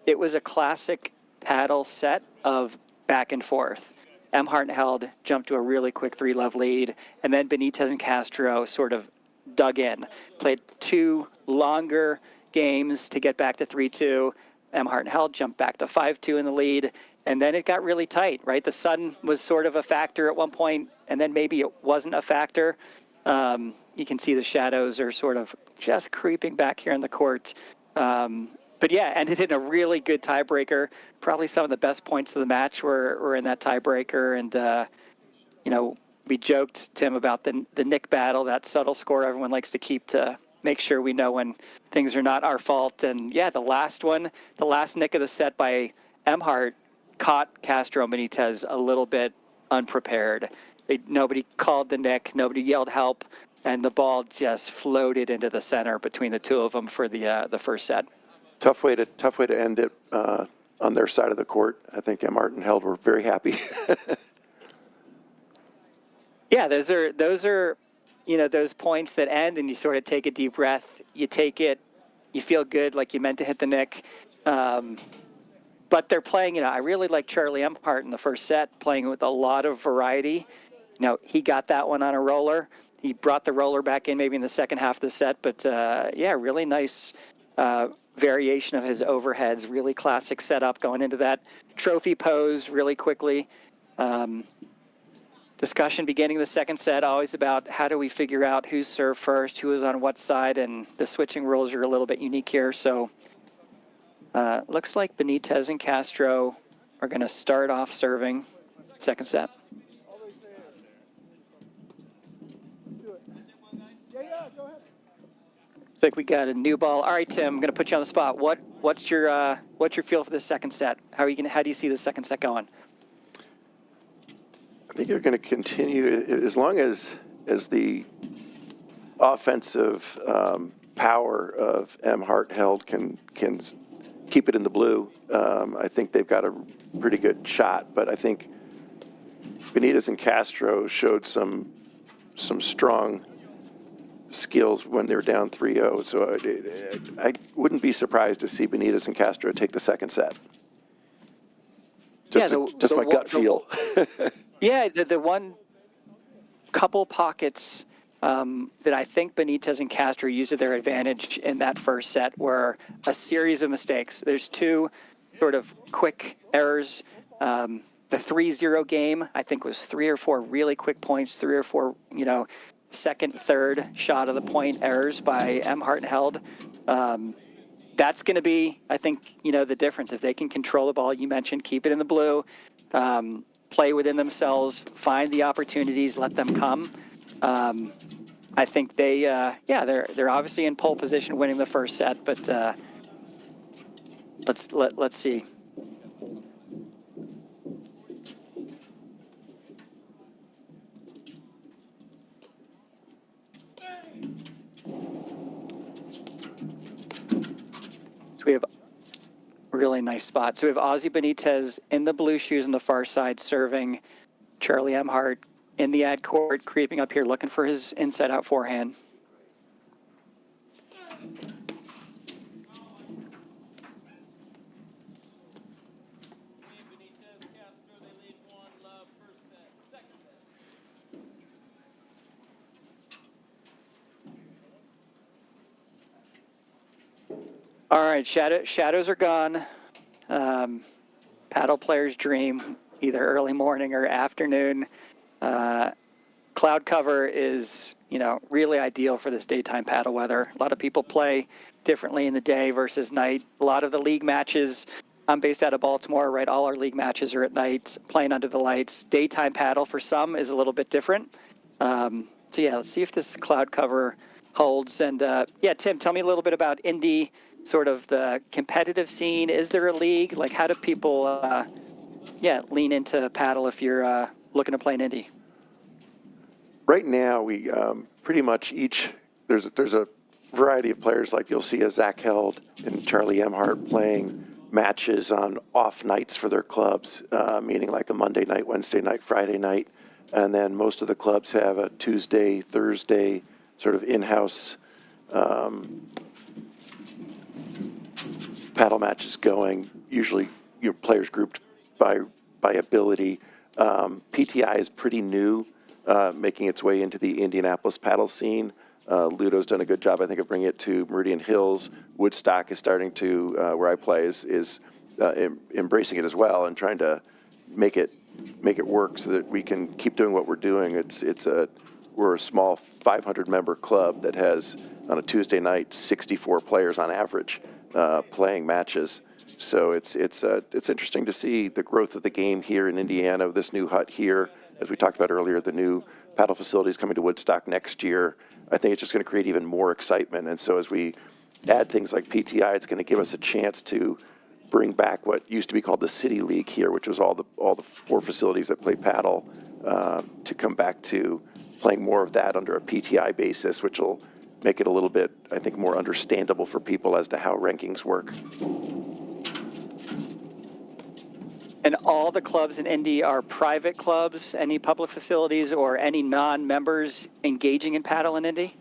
It was a classic paddle set of back and forth. Emhardt Held jumped to a really quick 3-love lead, and then Benitez and Castro sort of dug in. Played 2 longer games to get back to 3-2. Emhardt Held jumped back to 5-2 in the lead, and then it got really tight, right? The sun was sort of a factor at one point, and then maybe it wasn't a factor. You can see the shadows are sort of just creeping back here in the court. But yeah, ended in a really good tiebreaker. Probably some of the best points of the match were in that tiebreaker. And, we joked, Tim, about the nick battle, that subtle score everyone likes to keep to make sure we know when things are not our fault. And yeah, the last nick of the set by Emhardt caught Castro and Benitez a little bit unprepared. Nobody called the nick, nobody yelled help, and the ball just floated into the center between the two of them for the first set. Tough way to end it on their side of the court. I think Emhardt and Held were very happy. Yeah, those are those points that end and you sort of take a deep breath. You take it, you feel good, like you meant to hit the nick. But they're playing, I really like Charlie Emhardt in the first set, playing with a lot of variety. He got that one on a roller. He brought the roller back in maybe in the second half of the set, but yeah, really nice variation of his overheads, really classic setup going into that trophy pose really quickly. Discussion beginning the second set, always about how do we figure out who's served first, who is on what side, and the switching rules are a little bit unique here. So looks like Benitez and Castro are going to start off serving second set. Looks like we got a new ball. All right, Tim, I'm going to put you on the spot. What's your feel for this second set? How do you see the second set going? I think you're going to continue as long as the offensive power of Emhardt Held can keep it in the blue. I think they've got a pretty good shot, but I think Benitez and Castro showed some strong skills when they're down 3-0. So I wouldn't be surprised to see Benitez and Castro take the second set. Just my gut feel. Yeah, the one couple pockets that I think Benitez and Castro used to their advantage in that first set were a series of mistakes. There's two sort of quick errors. The 3-0 game, I think, was 3 or 4 really quick points, 3 or 4, second, third shot of the point errors by Emhardt and Held. That's going to be, I think, the difference. If they can control the ball, you mentioned, keep it in the blue, play within themselves, find the opportunities, let them come. I think they're obviously in pole position winning the first set, but let's see. So we have a really nice spot. So we have Ozzy Benitez in the blue shoes on the far side serving. Charlie Emhardt in the ad court, creeping up here, looking for his inside-out forehand. Benitez, Castro, they lead 1-love first set. Second set. All right, shadows are gone. Paddle player's dream, either early morning or afternoon. Cloud cover is, really ideal for this daytime paddle weather. A lot of people play differently in the day versus night. A lot of the league matches, I'm based out of Baltimore, right? All our league matches are at night, playing under the lights. Daytime paddle for some is a little bit different. So yeah, let's see if this cloud cover holds. And Tim, tell me a little bit about Indy, sort of the competitive scene. Is there a league? Like, how do people, lean into paddle if you're looking to play an Indy? Right now, we pretty much there's a variety of players. Like you'll see a Zach Held and Charlie Emhardt playing matches on off nights for their clubs, meaning like a Monday night, Wednesday night, Friday night. And then most of the clubs have a Tuesday, Thursday sort of in-house paddle matches going. Usually your players grouped by ability. PTI is pretty new, making its way into the Indianapolis paddle scene. Ludo's done a good job, I think, of bringing it to Meridian Hills. Woodstock is starting to, where I play, is embracing it as well and trying to make it work so that we can keep doing what we're doing. We're a small 500-member club that has, on a Tuesday night, 64 players on average playing matches. So it's interesting to see the growth of the game here in Indiana, this new hut here. As we talked about earlier, the new paddle facility is coming to Woodstock next year. I think it's just going to create even more excitement. And so as we add things like PTI, it's going to give us a chance to bring back what used to be called the City League here, which was all the 4 facilities that play paddle, to come back to playing more of that under a PTI basis, which will make it a little bit, I think, more understandable for people as to how rankings work. And all the clubs in Indy are private clubs, any public facilities or any non-members engaging in paddle in Indy?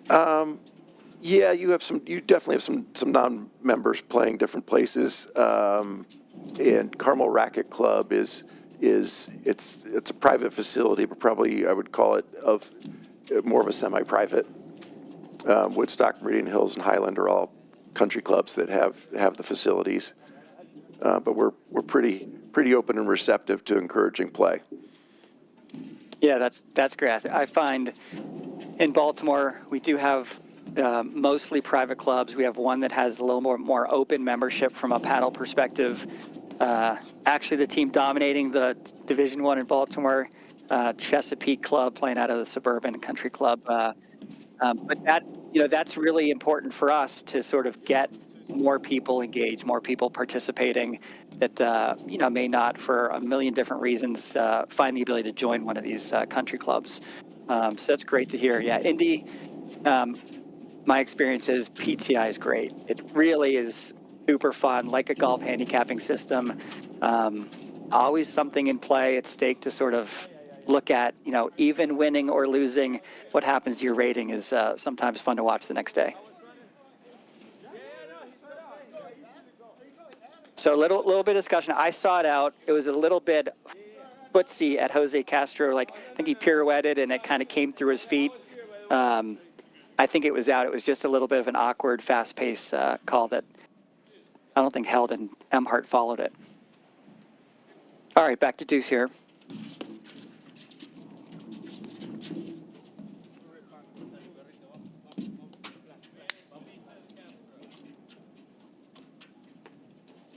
Yeah, you definitely have some non-members playing different places. And Carmel Racket Club it's a private facility, but probably I would call it more of a semi-private. Woodstock, Meridian Hills, and Highland are all country clubs that have the facilities. But we're pretty open and receptive to encouraging play. Yeah, that's great. I find in Baltimore we do have mostly private clubs. We have one that has a little more open membership from a paddle perspective. Actually, the team dominating the Division I in Baltimore, Chesapeake Club, playing out of the Suburban Country Club. But that's really important for us to sort of get more people engaged, more people participating that, may not, for a million different reasons, find the ability to join one of these country clubs. So that's great to hear. Yeah, Indy, my experience is PTI is great. It really is super fun, like a golf handicapping system. Always something in play at stake to sort of look at, you know, even winning or losing, what happens to your rating is sometimes fun to watch the next day. So a little bit of discussion. I saw it out. It was a little bit footsie at Jose Castro. Like, I think he pirouetted and it kind of came through his feet. I think it was out. It was just a little bit of an awkward, fast-paced call that I don't think Held and Emhardt followed it. All right, back to deuce here.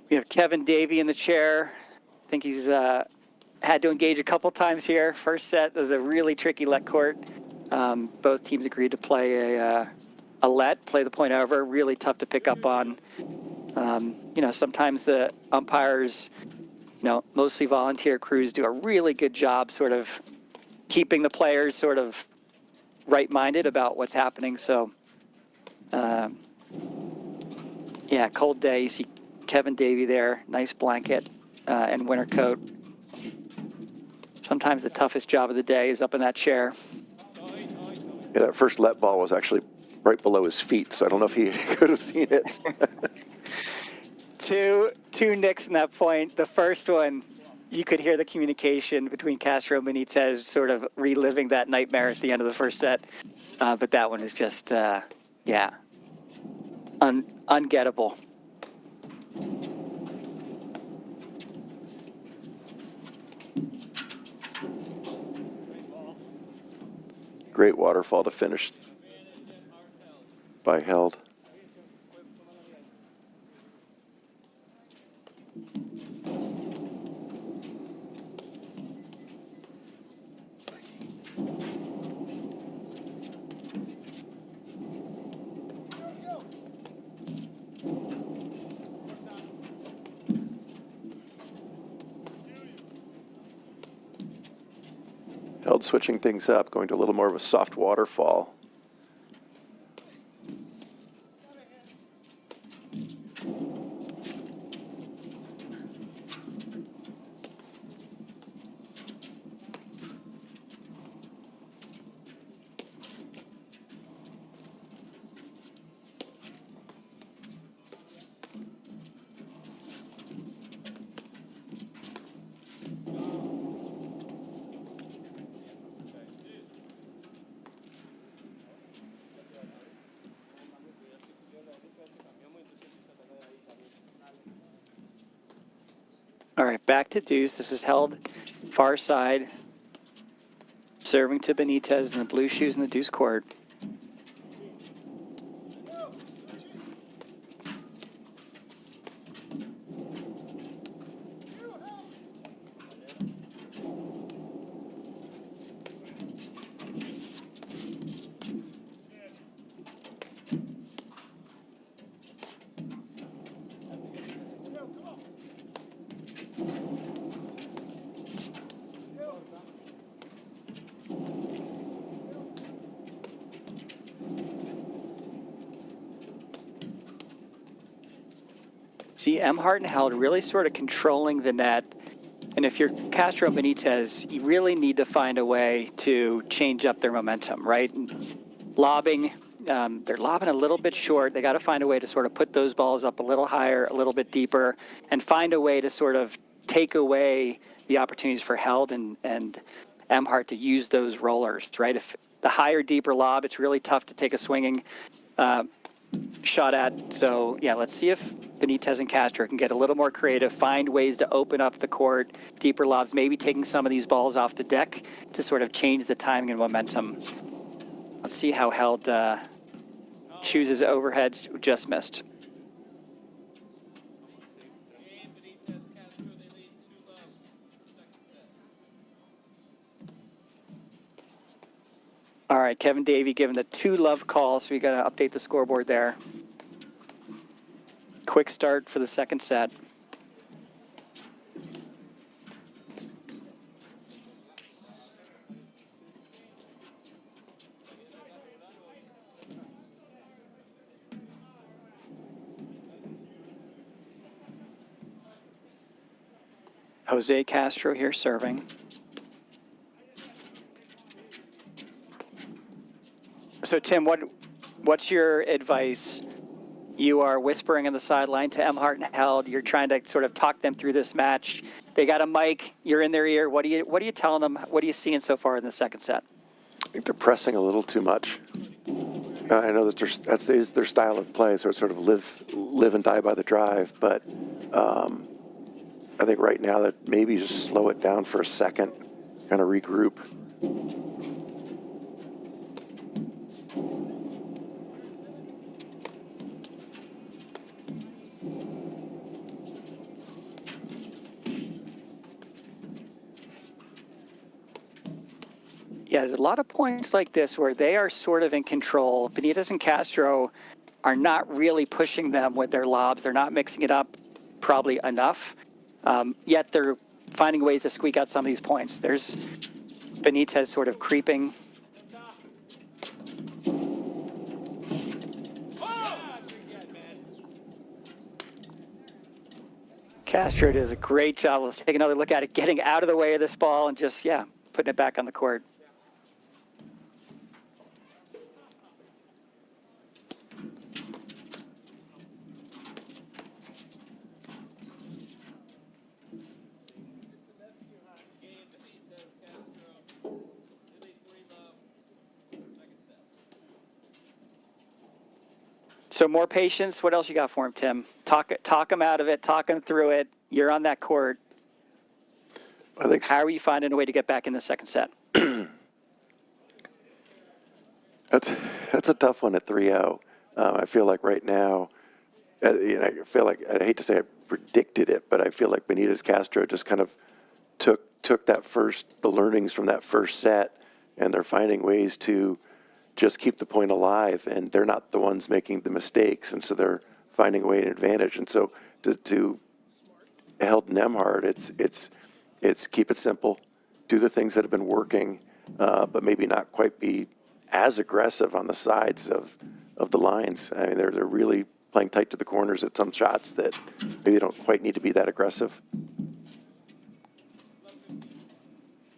We have Kevin Davey in the chair. I think he's had to engage a couple times here. First set was a really tricky let court. Both teams agreed to play a let, play the point over. Really tough to pick up on. You know, sometimes the umpires, you know, mostly volunteer crews, do a really good job sort of keeping the players sort of right-minded about what's happening. So, yeah, cold day. You see Kevin Davey there, nice blanket and winter coat. Sometimes the toughest job of the day is up in that chair. Yeah, that first let ball was actually right below his feet, so I don't know if he could have seen it. Two nicks in that point. The first one, you could hear the communication between Castro and Benitez sort of reliving that nightmare at the end of the first set. But that one is just, yeah, ungettable. Great waterfall to finish by Held. Held switching things up, going to a little more of a soft waterfall. All right, back to deuce. This is Held far side, serving to Benitez in the blue shoes in the deuce court. See, Emhardt and Held really sort of controlling the net. And if you're Castro and Benitez, you really need to find a way to change up their momentum, right? Lobbing, they're lobbing a little bit short. They got to find a way to sort of put those balls up a little higher, a little bit deeper, and find a way to sort of take away the opportunities for Held and Emhardt to use those rollers, right? If the higher, deeper lob, it's really tough to take a swinging shot at. So, yeah, let's see if Benitez and Castro can get a little more creative, find ways to open up the court, deeper lobs, maybe taking some of these balls off the deck to sort of change the timing and momentum. Let's see how Held chooses overheads, just missed. All right, Kevin Davey given the 2-love call, so we got to update the scoreboard there. Quick start for the second set. Jose Castro here serving. So Tim, what's your advice? You are whispering on the sideline to Emhardt and Held. You're trying to sort of talk them through this match. They got a mic. You're in their ear. What are you telling them? What are you seeing so far in the second set? I think they're pressing a little too much. I know that that's their style of play, so it's sort of live and die by the drive. But I think right now that maybe just slow it down for a second, kind of regroup. Yeah, there's a lot of points like this where they are sort of in control. Benitez and Castro are not really pushing them with their lobs. They're not mixing it up probably enough. Yet they're finding ways to squeak out some of these points. There's Benitez sort of creeping. Castro does a great job. Let's take another look at it, getting out of the way of this ball and just, putting it back on the court. So more patience. What else you got for him, Tim? Talk him out of it. Talk him through it. You're on that court. I think. How are you finding a way to get back in the second set? That's a tough one at 3-0. I feel like right now, I feel like, I hate to say I predicted it, but I feel like Benitez Castro just kind of took the learnings from that first set, and they're finding ways to just keep the point alive, and they're not the ones making the mistakes, and so they're finding a way to advantage. And so to Held and Emhardt, it's keep it simple, do the things that have been working, but maybe not quite be as aggressive on the sides of the lines. I mean, they're really playing tight to the corners at some shots that maybe don't quite need to be that aggressive.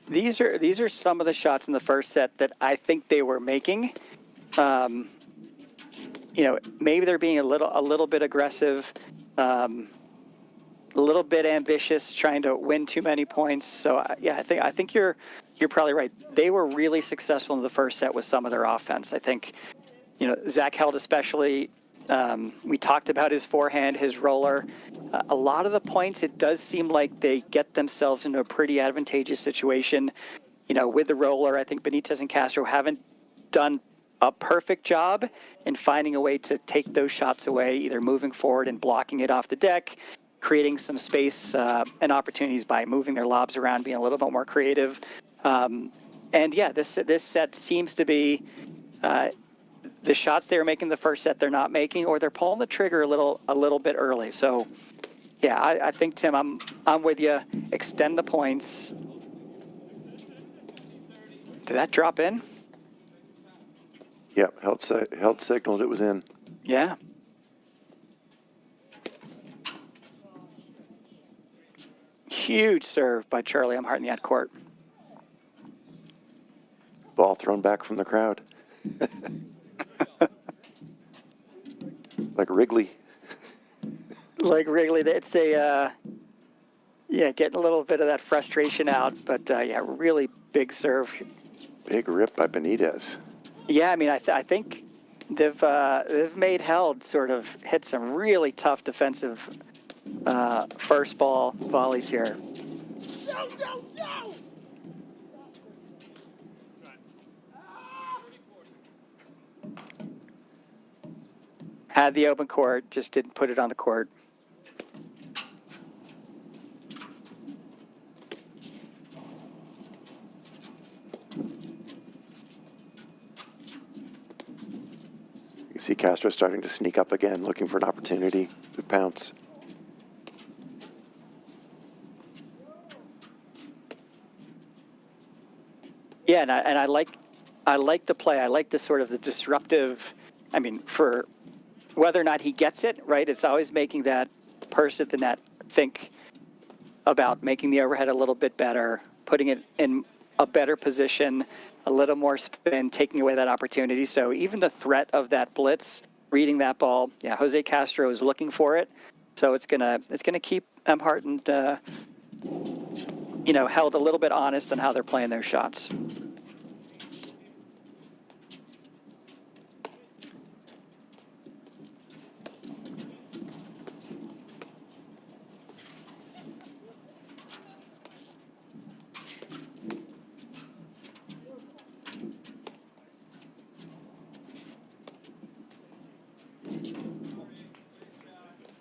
These are some of the shots in the first set that I think they were making. Maybe they're being a little bit aggressive, a little bit ambitious, trying to win too many points. So I think you're probably right. They were really successful in the first set with some of their offense. I think, Zach Held especially. We talked about his forehand, his roller. A lot of the points, it does seem like they get themselves into a pretty advantageous situation. With the roller, I think Benitez and Castro haven't done a perfect job in finding a way to take those shots away, either moving forward and blocking it off the deck, creating some space and opportunities by moving their lobs around, being a little bit more creative. This set seems to be the shots they were making the first set they're not making, or they're pulling the trigger a little bit early. So, I think, Tim, I'm with you. Extend the points. Did that drop in? Yep, Held signaled it was in. Yeah. Huge serve by Charlie Emhardt in the ad court. Ball thrown back from the crowd. It's like Wrigley. Like Wrigley, it's getting a little bit of that frustration out, but really big serve. Big rip by Benitez. Yeah, I mean, I think they've made Held sort of hit some really tough defensive first ball volleys here. No! Had the open court, just didn't put it on the court. You can see Castro starting to sneak up again, looking for an opportunity to pounce. Yeah, and I like the play. I like the sort of the disruptive. I mean, for whether or not he gets it right, it's always making that person at the net think about making the overhead a little bit better, putting it in a better position, a little more spin, taking away that opportunity. So even the threat of that blitz, reading that ball, yeah, Jose Castro is looking for it. So it's gonna keep Emhardt and held a little bit honest on how they're playing their shots.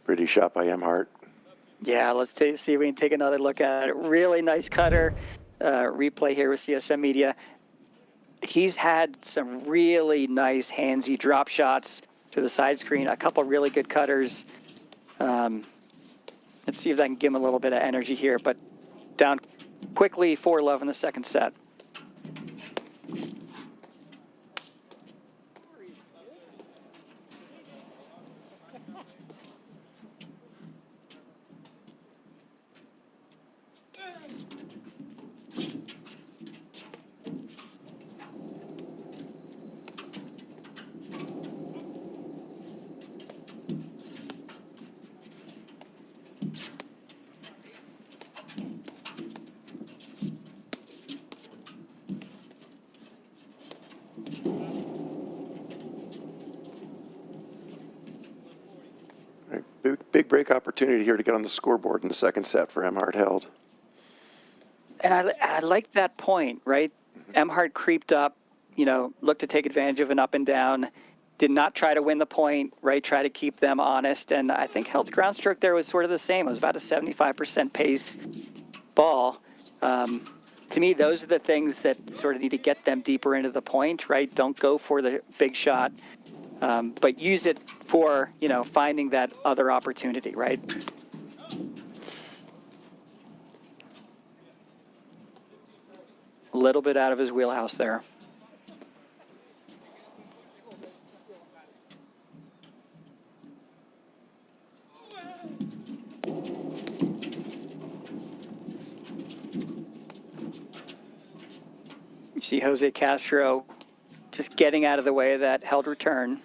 Pretty shot by Emhardt. Yeah, let's see if we can take another look at it. Really nice cutter. Replay here with CSM Media. He's had some really nice handsy drop shots to the side screen, a couple really good cutters. Let's see if I can give him a little bit of energy here, but down quickly 4-love in the second set. Big break opportunity here to get on the scoreboard in the second set for Emhardt held. And I like that point, right? Emhardt creeped up, looked to take advantage of an up and down, did not try to win the point, right? Try to keep them honest. And I think Held's ground stroke there was sort of the same. It was about a 75% pace ball. To me, those are the things that sort of need to get them deeper into the point, right? Don't go for the big shot, but use it for, finding that other opportunity, right? A little bit out of his wheelhouse there. You see Jose Castro just getting out of the way of that held return.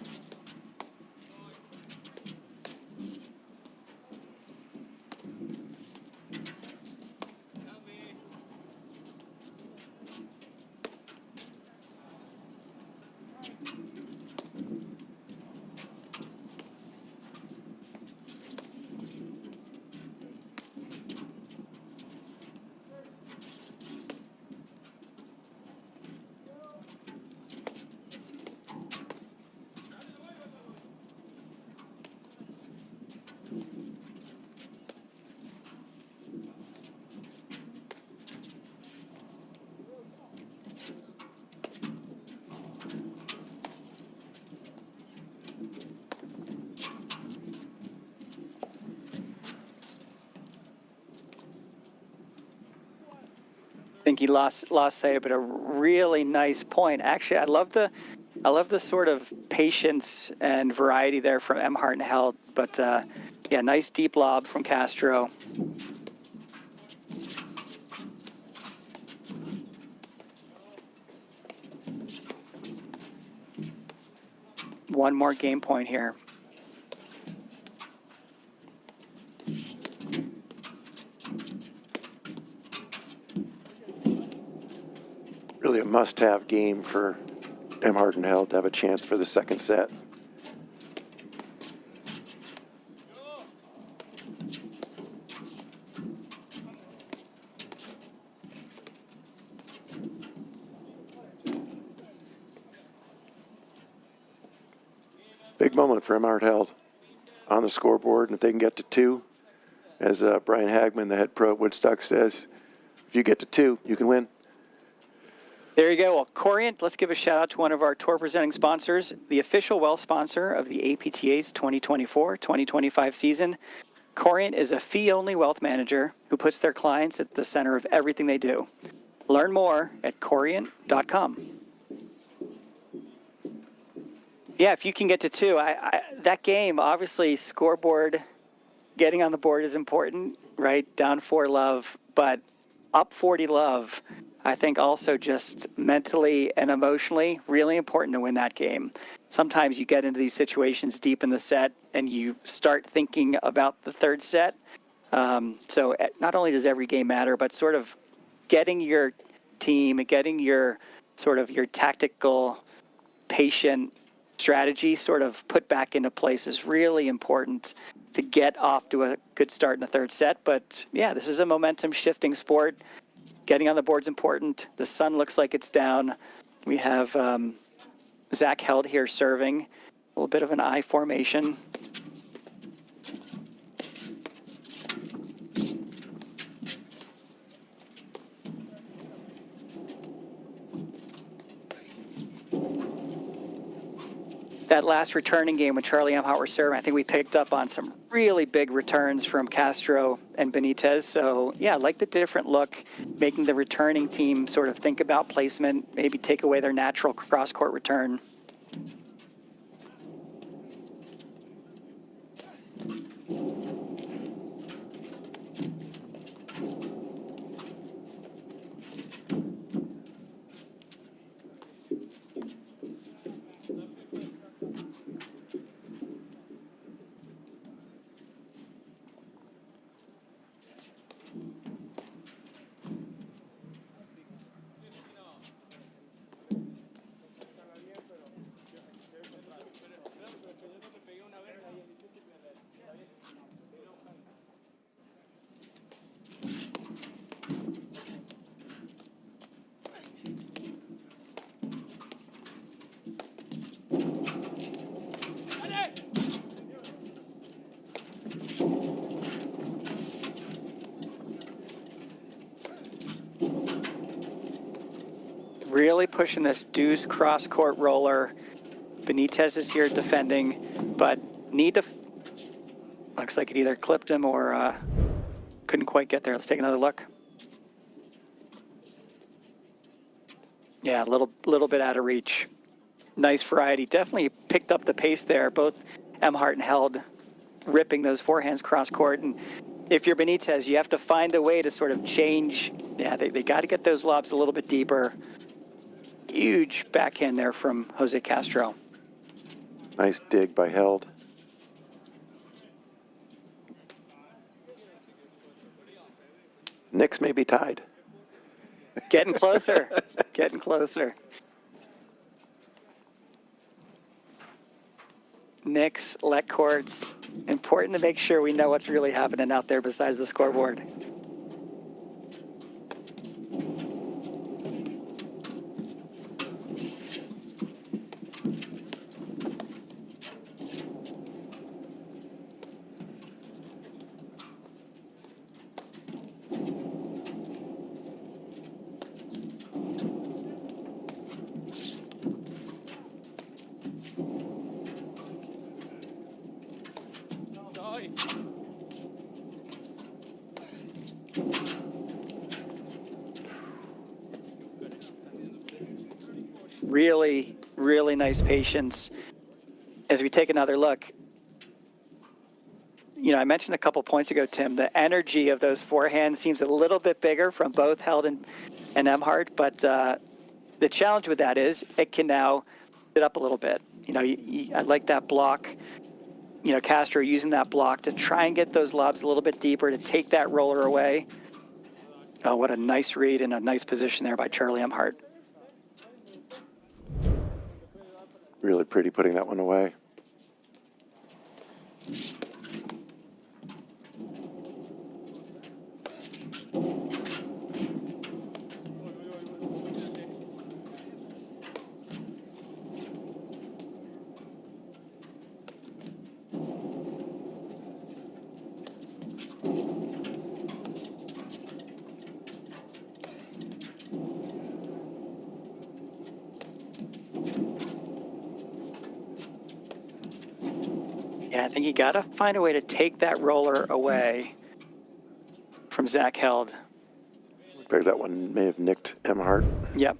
I think he lost sight, but a really nice point. Actually, I love the sort of patience and variety there from Emhardt and Held. But yeah, nice deep lob from Castro. One more game point here. Really a must-have game for Emhardt and Held to have a chance for the second set. Big moment for Emhardt Held on the scoreboard, and if they can get to 2, as Brian Hagman, the head pro at Woodstock, says, if you get to 2, you can win. There you go. Well, Corient, let's give a shout out to one of our tour presenting sponsors, the official well sponsor of the APTA's 2024-2025 season. Corient is a fee-only wealth manager who puts their clients at the center of everything they do. Learn more at corient.com. Yeah, if you can get to 2, that game, obviously, scoreboard, getting on the board is important, right? Down 4-love, but up 40-love. I think also just mentally and emotionally, really important to win that game. Sometimes you get into these situations deep in the set and you start thinking about the third set. So not only does every game matter, but sort of getting your team, getting your sort of your tactical, patient strategy sort of put back into place is really important to get off to a good start in the third set. But yeah, this is a momentum shifting sport. Getting on the board's important. The sun looks like it's down. We have Zach Held here serving. A little bit of an I formation. That last returning game when Charlie Emhardt were serving, I think we picked up on some really big returns from Castro and Benitez. So yeah, I like the different look, making the returning team sort of think about placement, maybe take away their natural cross-court return. Really pushing this deuce cross-court roller. Benitez is here defending, but looks like it either clipped him or couldn't quite get there. Let's take another look. Yeah, a little bit out of reach. Nice variety. Definitely picked up the pace there. Both Emhardt and Held ripping those forehands cross-court. And if you're Benitez, you have to find a way to sort of change. Yeah, they got to get those lobs a little bit deeper. Huge backhand there from Jose Castro. Nice dig by Held. Knicks may be tied. Getting closer. Getting closer. Knicks, let courts. Important to make sure we know what's really happening out there besides the scoreboard. Really, really nice patience. As we take another look, you know, I mentioned a couple points ago, Tim, the energy of those forehands seems a little bit bigger from both Held and Emhardt, but the challenge with that is it can now sit up a little bit. You know, I like that block. You know, Castro using that block to try and get those lobs a little bit deeper to take that roller away. Oh, what a nice read and a nice position there by Charlie Emhardt. Really pretty putting that one away. Yeah, I think you got to find a way to take that roller away from Zach Held. Looked like that one may have nicked Emhardt. Yep.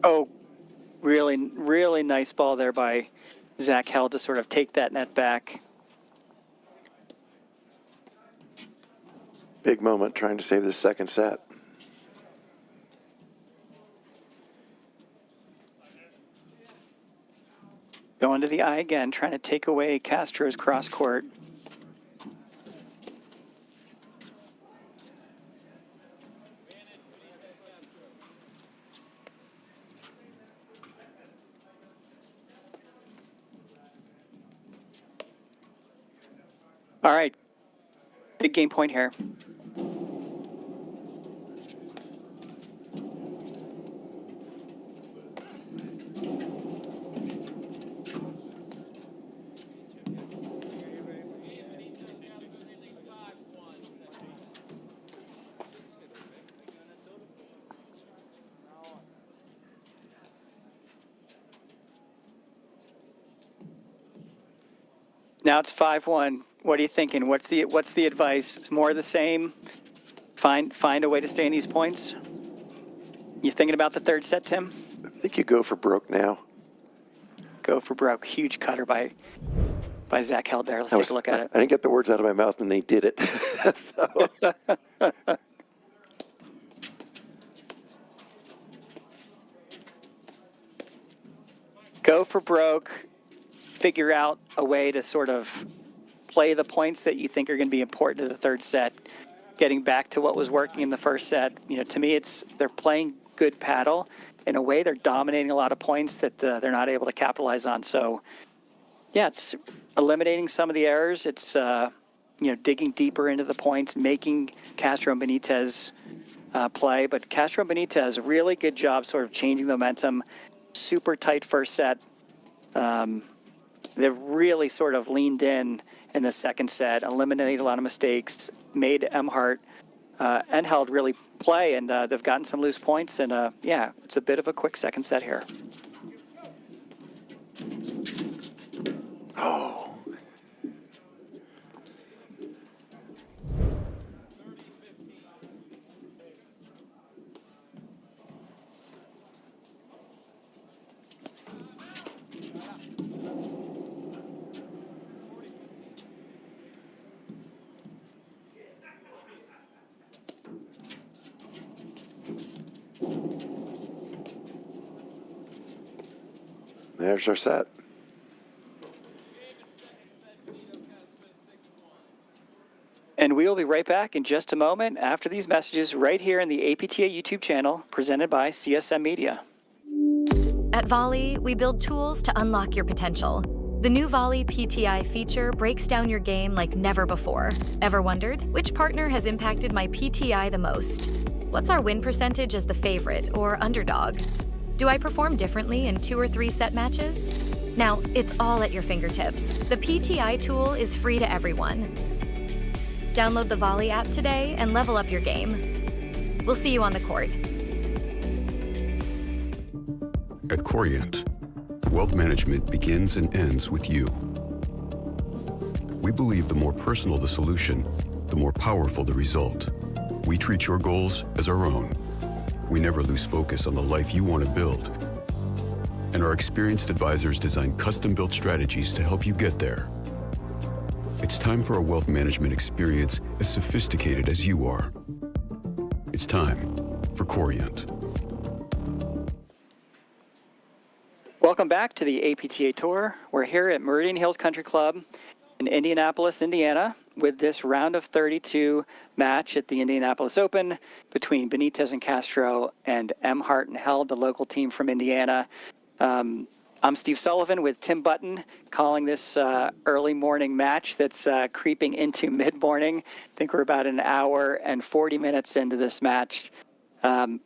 Oh, really, really nice ball there by Zach Held to sort of take that net back. Big moment trying to save the second set. Going to the eye again, trying to take away Castro's cross court. All right, big game point here. Now it's 5-1. What are you thinking? What's the advice? It's more of the same. Find a way to stay in these points. You thinking about the third set, Tim? I think you go for broke now. Go for broke. Huge cutter by Zach Held there. Let's take a look at it. I didn't get the words out of my mouth, and they did it. So. Go for broke. Figure out a way to sort of play the points that you think are going to be important to the third set. Getting back to what was working in the first set. You know, to me, they're playing good paddle. In a way, they're dominating a lot of points that they're not able to capitalize on. So, yeah, it's eliminating some of the errors. It's digging deeper into the points, making Castro and Benitez play. But Castro and Benitez, really good job sort of changing the momentum. Super tight first set. They've really sort of leaned in the second set, eliminated a lot of mistakes, made Emhardt and Held really play, and they've gotten some loose points. And yeah, it's a bit of a quick second set here. Oh. There's our set. And we will be right back in just a moment after these messages right here in the APTA YouTube channel presented by CSM Media. At Volley, we build tools to unlock your potential. The new Volley PTI feature breaks down your game like never before. Ever wondered which partner has impacted my PTI the most? What's our win percentage as the favorite or underdog? Do I perform differently in 2 or 3 set matches? Now, it's all at your fingertips. The PTI tool is free to everyone. Download the Volley app today and level up your game. We'll see you on the court. At Corient, wealth management begins and ends with you. We believe the more personal the solution, the more powerful the result. We treat your goals as our own. We never lose focus on the life you want to build. And our experienced advisors design custom-built strategies to help you get there. It's time for a wealth management experience as sophisticated as you are. It's time for Corient. Welcome back to the APTA Tour. We're here at Meridian Hills Country Club in Indianapolis, Indiana, with this round of 32 match at the Indianapolis Open between Benitez and Castro and Emhardt and Held, the local team from Indiana. I'm Steve Sullivan with Tim Button calling this early morning match that's creeping into mid-morning. I think we're about an hour and 40 minutes into this match. Tale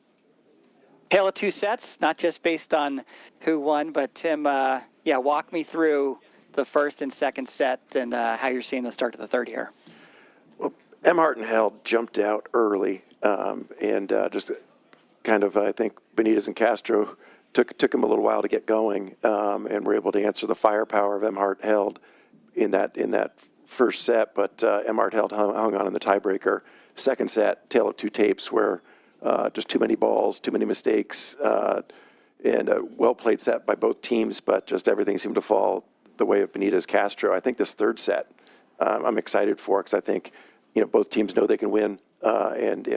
of 2 sets, not just based on who won, but Tim, walk me through the first and second set and how you're seeing the start to the third here. Well, Emhardt and Held jumped out early, and just kind of, I think Benitez and Castro took him a little while to get going, and were able to answer the firepower of Emhardt Held in that first set. But Emhardt Held hung on in the tiebreaker. Second set, tale of 2 tapes, where just too many balls, too many mistakes. and a well-played set by both teams, but just everything seemed to fall the way of Benitez Castro. I think this third set I'm excited for, because I think both teams know they can win, and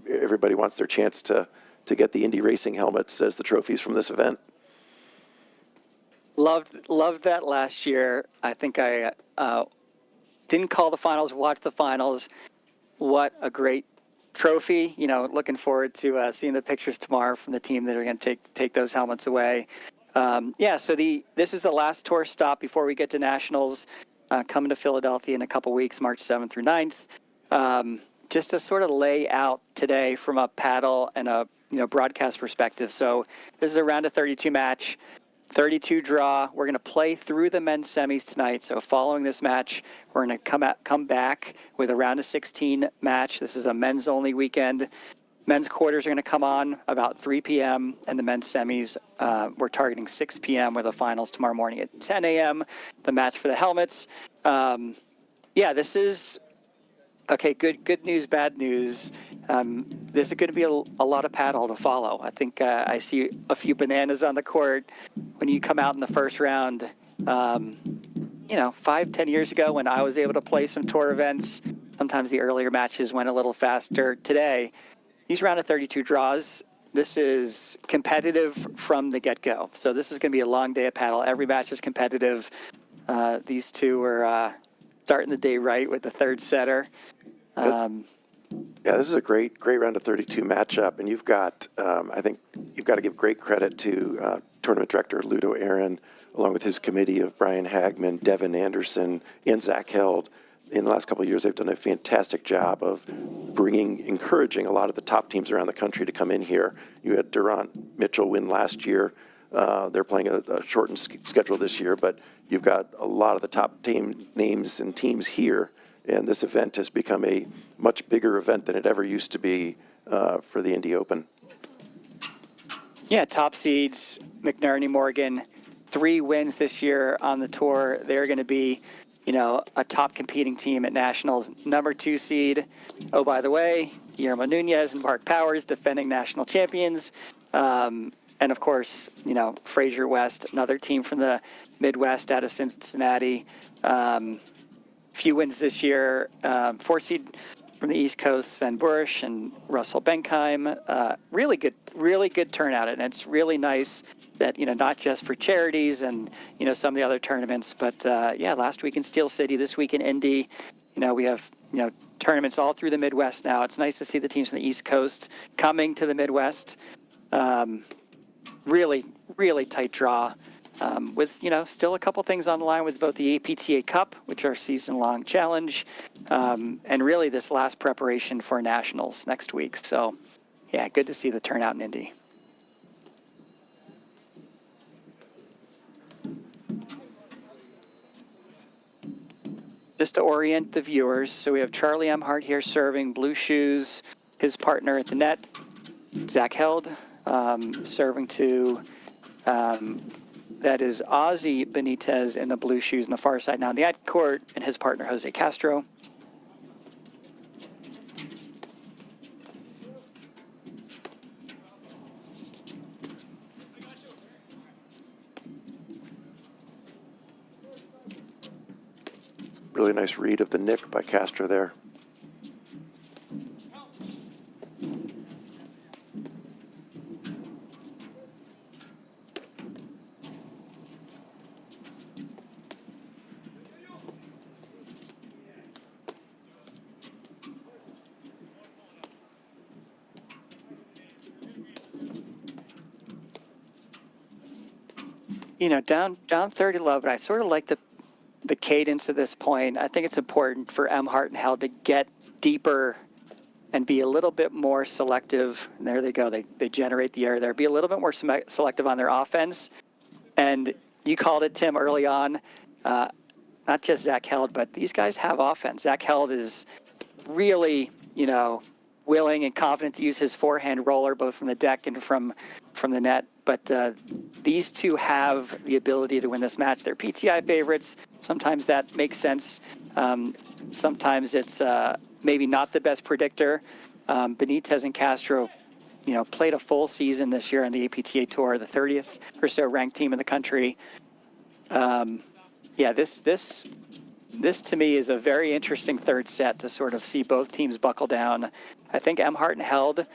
everybody wants their chance to get the Indy racing helmets as the trophies from this event. Loved that last year. I think I didn't call the finals, watched the finals. What a great trophy. Looking forward to seeing the pictures tomorrow from the team that are going to take those helmets away. So this is the last tour stop before we get to Nationals, coming to Philadelphia in a couple weeks, March 7th through 9th. Just to sort of lay out today from a paddle and a broadcast perspective. So this is a round of 32 match. 32 draw. We're going to play through the men's semis tonight. So following this match, we're going to come back with a round of 16 match. This is a men's only weekend. Men's quarters are going to come on about 3 p.m. and the men's semis, we're targeting 6 p.m. with the finals tomorrow morning at 10 a.m. The match for the helmets. This is okay. Good news, bad news. This is going to be a lot of paddle to follow. I think I see a few bananas on the court when you come out in the first round. 5-10 years ago when I was able to play some tour events, sometimes the earlier matches went a little faster. Today, these round of 32 draws, this is competitive from the get-go. So this is going to be a long day of paddle. Every match is competitive. These two are starting the day right with the third setter. This is a great round of 32 matchup, and you've got, I think you've got to give great credit to tournament director Ludo Aaron, along with his committee of Brian Hagman, Devin Anderson, and Zach Held. In the last couple of years, they've done a fantastic job of encouraging a lot of the top teams around the country to come in here. You had Durant Mitchell win last year. They're playing a shortened schedule this year, but you've got a lot of the top team names and teams here. And this event has become a much bigger event than it ever used to be for the Indy Open. Yeah, top seeds, McNerney Morgan, 3 wins this year on the tour. They're going to be, a top competing team at Nationals. Number 2 seed, oh, by the way, Guillermo Nunez and Mark Powers, defending national champions. And, of course, Fraser West, another team from the Midwest out of Cincinnati. Few wins this year. 4 seed from the East Coast, Sven Busch and Russell Benkheim. Really good turnout, and it's really nice that not just for charities and some of the other tournaments, but last week in Steel City, this week in Indy, we have tournaments all through the Midwest now. It's nice to see the teams from the East Coast coming to the Midwest. Really tight draw. With still a couple things on the line with both the APTA Cup, which are season-long challenge, and really this last preparation for Nationals next week. So, good to see the turnout in Indy. Just to orient the viewers, so we have Charlie Emhardt here serving, blue shoes, his partner at the net, Zach Held, serving to. That is Ozzy Benitez in the blue shoes on the far side now in the ad court, and his partner, Jose Castro. Really nice read of the nick by Castro there. Down 30 low, but I sort of like the cadence at this point. I think it's important for Emhardt and Held to get deeper and be a little bit more selective. And there they go. They generate the error there. Be a little bit more selective on their offense. And you called it, Tim, early on. Not just Zach Held, but these guys have offense. Zach Held is really, willing and confident to use his forehand roller, both from the deck and from the net. But these two have the ability to win this match. They're PTI favorites. Sometimes that makes sense. Sometimes it's maybe not the best predictor. Benitez and Castro played a full season this year on the APTA Tour, the 30th or so ranked team in the country. This to me is a very interesting third set to sort of see both teams buckle down. I think Emhardt and Held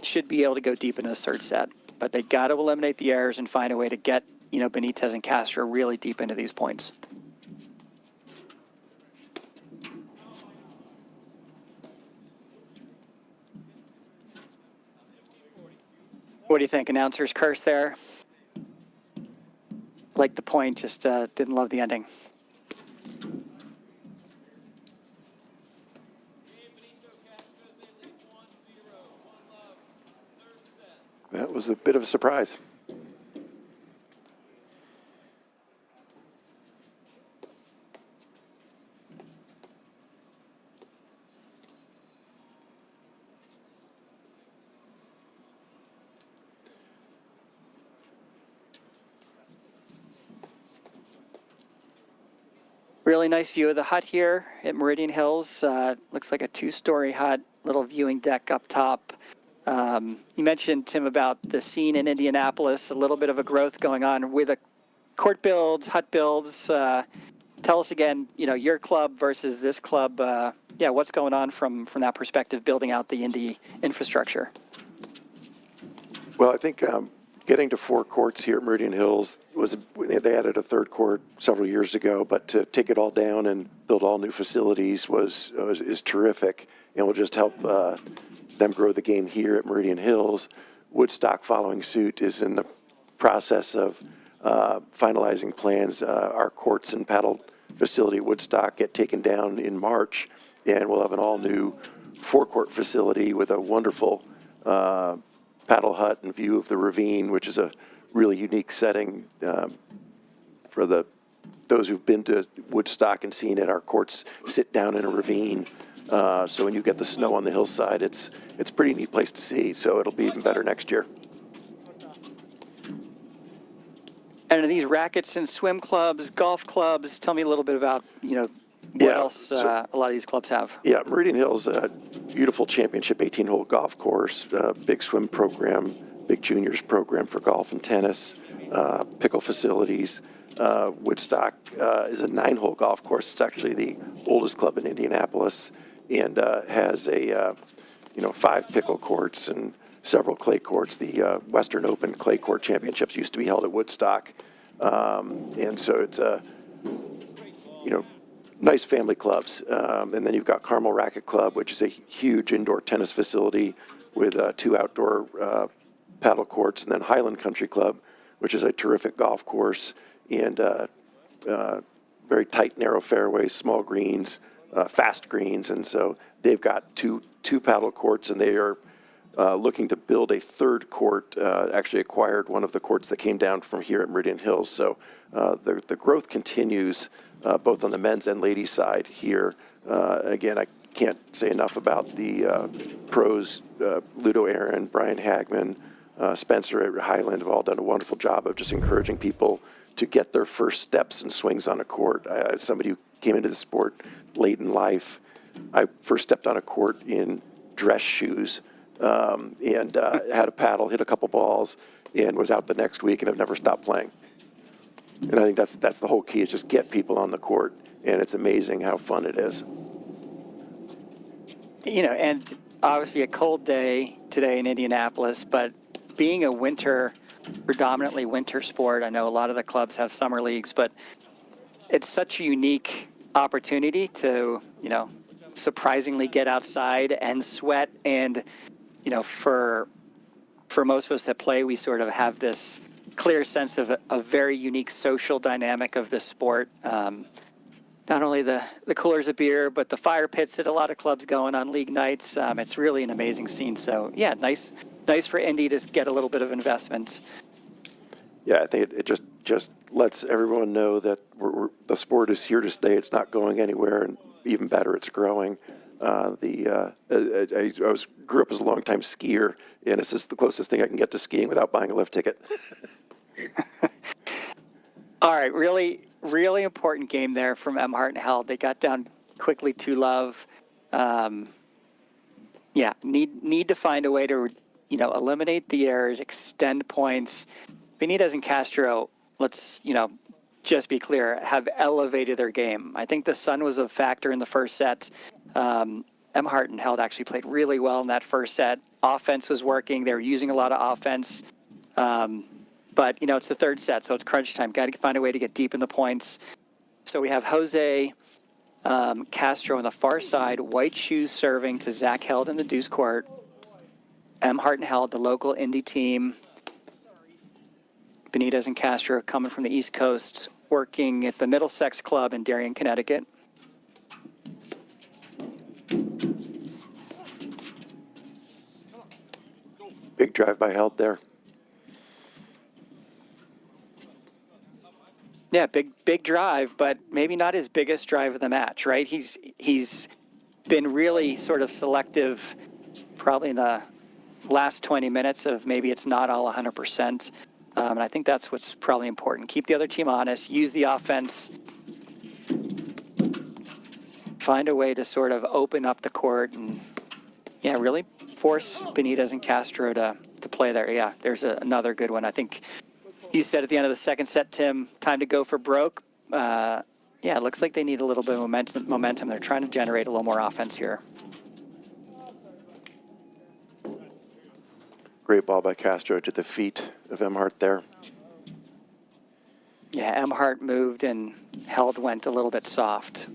should be able to go deep into the third set, but they got to eliminate the errors and find a way to get, Benitez and Castro really deep into these points. What do you think? Announcer's curse there? Liked the point, just didn't love the ending. That was a bit of a surprise. Really nice view of the hut here at Meridian Hills. Looks like a two-story hut, little viewing deck up top. You mentioned, Tim, about the scene in Indianapolis, a little bit of a growth going on with a court builds, hut builds. Tell us again, your club versus this club. What's going on from that perspective, building out the Indy infrastructure? Well, I think getting to 4 courts here at Meridian Hills they added a third court several years ago, but to take it all down and build all new facilities is terrific, and will just help them grow the game here at Meridian Hills. Woodstock, following suit, is in the process of finalizing plans. Our courts and paddle facility at Woodstock get taken down in March, and we'll have an all-new 4-court facility with a wonderful paddle hut and view of the ravine, which is a really unique setting for those who've been to Woodstock and seen it. Our courts sit down in a ravine, so when you get the snow on the hillside, it's a pretty neat place to see. So it'll be even better next year. And are these rackets and swim clubs, golf clubs? Tell me a little bit about what else a lot of these clubs have. Yeah, Meridian Hills, beautiful championship 18-hole golf course, big swim program, big juniors program for golf and tennis, pickle facilities. Woodstock is a 9-hole golf course. It's actually the oldest club in Indianapolis, and has 5 pickle courts and several clay courts. The Western Open Clay Court Championships used to be held at Woodstock, and so it's nice family clubs. And then you've got Carmel Racket Club, which is a huge indoor tennis facility with 2 outdoor paddle courts, and then Highland Country Club, which is a terrific golf course, and very tight, narrow fairways, small greens, fast greens, and so they've got two paddle courts, and they are looking to build a 3rd court. Actually acquired one of the courts that came down from here at Meridian Hills. So the growth continues both on the men's and ladies' side here. Again, I can't say enough about the pros, Ludo Aaron, Brian Hagman, Spencer at Highland have all done a wonderful job of just encouraging people to get their first steps and swings on a court. As somebody who came into the sport late in life, I first stepped on a court in dress shoes, and had a paddle, hit a couple balls, and was out the next week, and have never stopped playing. And I think that's the whole key, is just get people on the court, and it's amazing how fun it is. And obviously a cold day today in Indianapolis, but being a predominantly winter sport, I know a lot of the clubs have summer leagues, but it's such a unique opportunity to, surprisingly get outside and sweat. And, for most of us that play, we sort of have this clear sense of a very unique social dynamic of this sport. Not only the coolers of beer, but the fire pits that a lot of clubs going on league nights. It's really an amazing scene. So, yeah, nice for Indy to get a little bit of investment. Yeah, I think it just lets everyone know that the sport is here to stay. It's not going anywhere, and even better, it's growing. I grew up as a longtime skier, and this is the closest thing I can get to skiing without buying a lift ticket. All right, really, really important game there from Emhardt and Held. They got down quickly 2-love. Need to find a way to eliminate the errors, extend points. Benitez and Castro, let's, just be clear, have elevated their game. I think the sun was a factor in the first set. Emhardt and Held actually played really well in that first set. Offense was working. They were using a lot of offense. But, it's the third set, so it's crunch time. Got to find a way to get deep in the points. So we have Jose Castro on the far side, white shoes serving to Zach Held in the deuce court. Emhardt and Held, the local Indy team. Benitez and Castro coming from the East Coast, working at the Middlesex Club in Darien, Connecticut. Big drive by Held there. Yeah, big drive, but maybe not his biggest drive of the match, right? He's been really sort of selective, probably in the last 20 minutes of maybe it's not all 100%. And I think that's what's probably important. Keep the other team honest, use the offense, find a way to sort of open up the court and, really force Benitez and Castro to play there. Yeah, there's another good one. I think you said at the end of the second set, Tim, time to go for broke. It looks like they need a little bit of momentum. They're trying to generate a little more offense here. Great ball by Castro to the feet of Emhardt there. Yeah, Emhardt moved and Held went a little bit soft.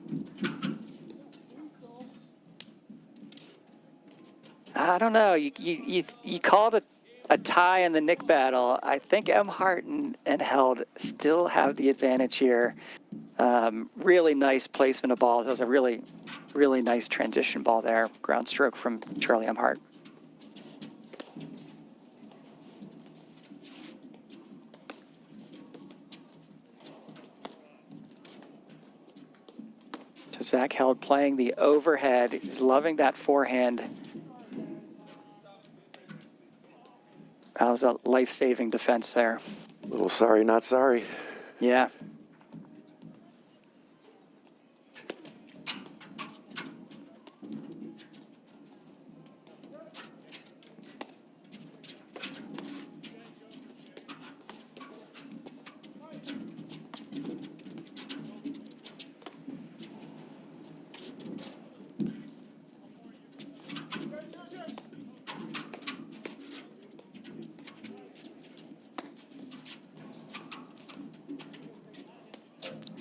I don't know. You called it a tie in the Nick battle. I think Emhardt and Held still have the advantage here. Really nice placement of balls. That was a really, really nice transition ball there. Ground stroke from Charlie Emhardt. So Zach Held playing the overhead. He's loving that forehand. That was a life-saving defense there. A little sorry, not sorry. Yeah.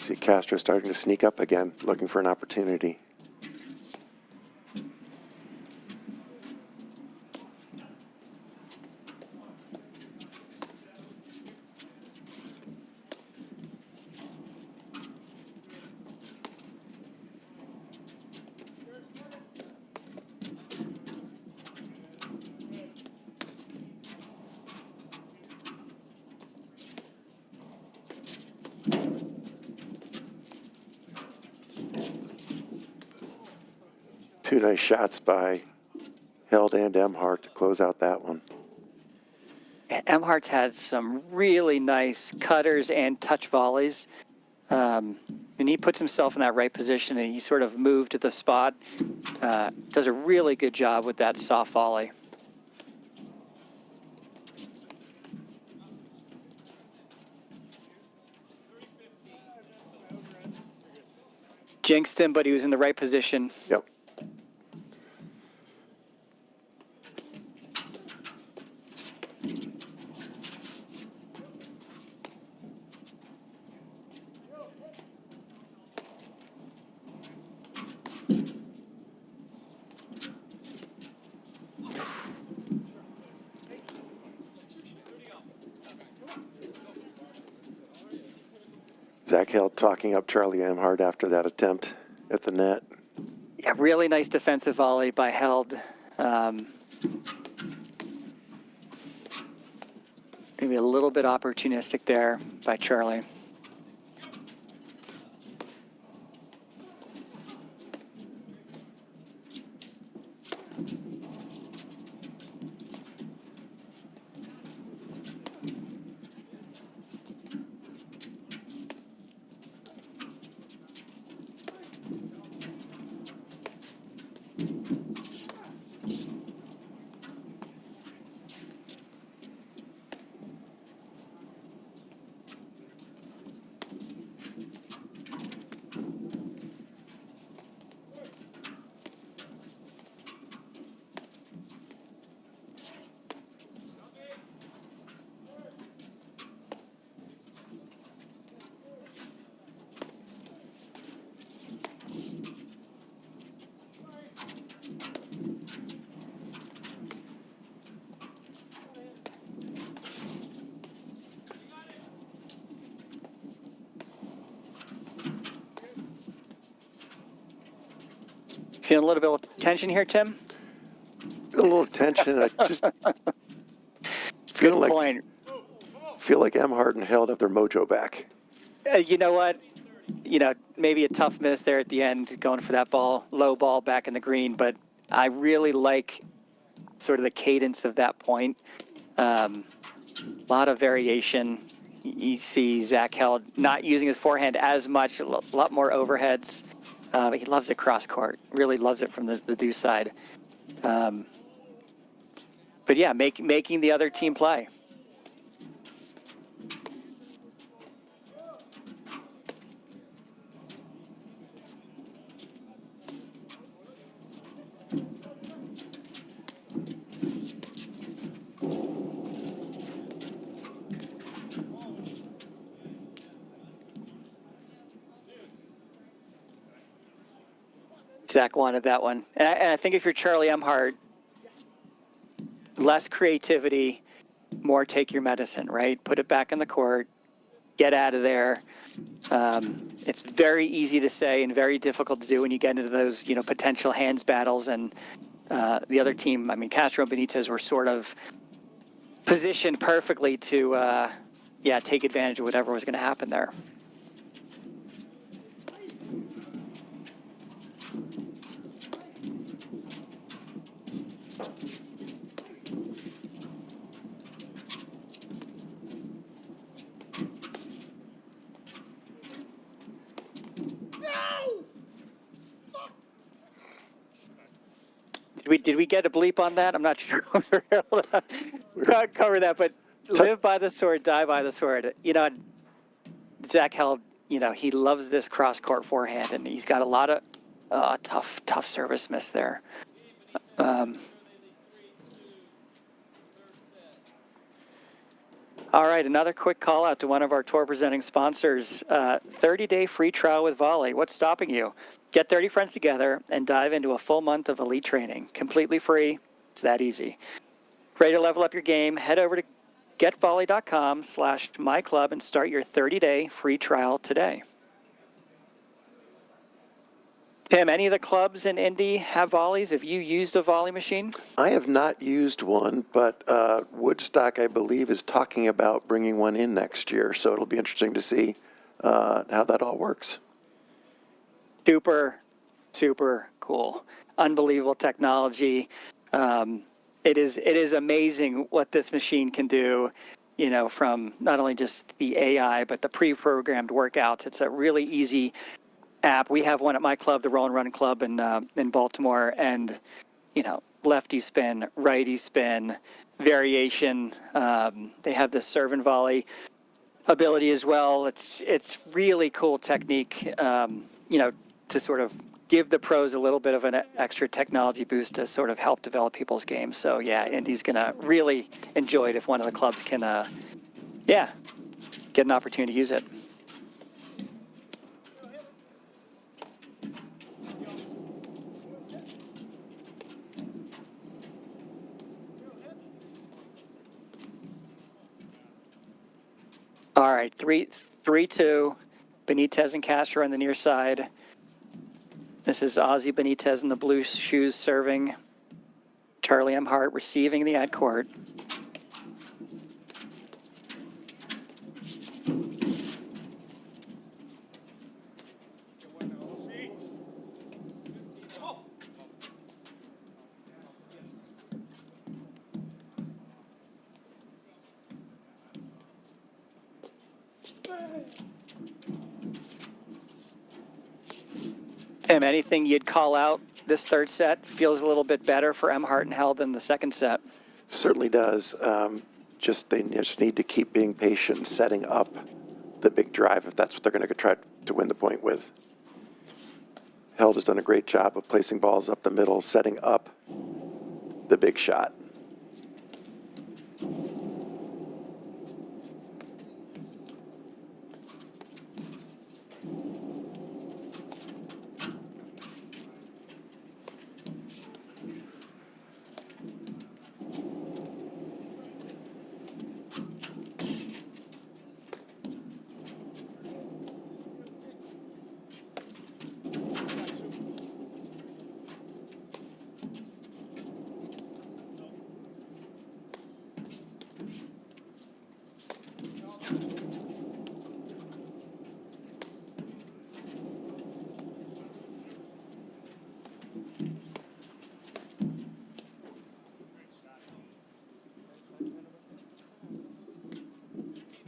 See Castro starting to sneak up again, looking for an opportunity. Two nice shots by Held and Emhardt to close out that one. Emhardt's had some really nice cutters and touch volleys. And he puts himself in that right position and he sort of moved to the spot. Does a really good job with that soft volley. Jinxed him, but he was in the right position. Yep. Zach Held talking up Charlie Emhardt after that attempt at the net. Yeah, really nice defensive volley by Held. Maybe a little bit opportunistic there by Charlie. Feeling a little bit of tension here, Tim? Feel a little tension. I just feel Good like point. Emhardt and Held have their mojo back. You know what? Maybe a tough miss there at the end, going for that ball, low ball back in the green, but I really like sort of the cadence of that point. A lot of variation. You see Zach Held not using his forehand as much, a lot more overheads. But he loves it cross court, really loves it from the deuce side. But yeah, making the other team play. Zach wanted that one. And I think if you're Charlie Emhardt, less creativity, more take your medicine, right? Put it back in the court, get out of there. It's very easy to say and very difficult to do when you get into those, potential hands battles. And the other team, Castro and Benitez were sort of positioned perfectly to, take advantage of whatever was going to happen there. Did we get a bleep on that? I'm not sure if we're able to cover that, but live by the sword, die by the sword. Zach Held, he loves this cross-court forehand, and he's got a lot of tough service miss there. All right, another quick call out to one of our tour presenting sponsors. 30-day free trial with Volley. What's stopping you? Get 30 friends together and dive into a full month of elite training. Completely free. It's that easy. Ready to level up your game? Head over to getvolley.com/myclub and start your 30-day free trial today. Tim, any of the clubs in Indy have volleys? Have you used a volley machine? I have not used one, but Woodstock, I believe, is talking about bringing one in next year. So it'll be interesting to see how that all works. Super, super cool. Unbelievable technology. It is amazing what this machine can do, from not only just the AI, but the pre-programmed workouts. It's a really easy app. We have one at my club, the Roll and Run Club in Baltimore, and lefty spin, righty spin, variation. They have the serve and volley ability as well. It's really cool technique. To sort of give the pros a little bit of an extra technology boost to sort of help develop people's games. So yeah, Indy's gonna really enjoy it if one of the clubs can, get an opportunity to use it. All right, 3-2. Benitez and Castro on the near side. This is Ozzy Benitez in the blue shoes serving. Charlie Emhardt receiving the ad court. Tim, anything you'd call out this third set? Feels a little bit better for Emhardt and Held than the second set. Certainly does. They just need to keep being patient, setting up the big drive if that's what they're going to try to win the point with. Held has done a great job of placing balls up the middle, setting up the big shot.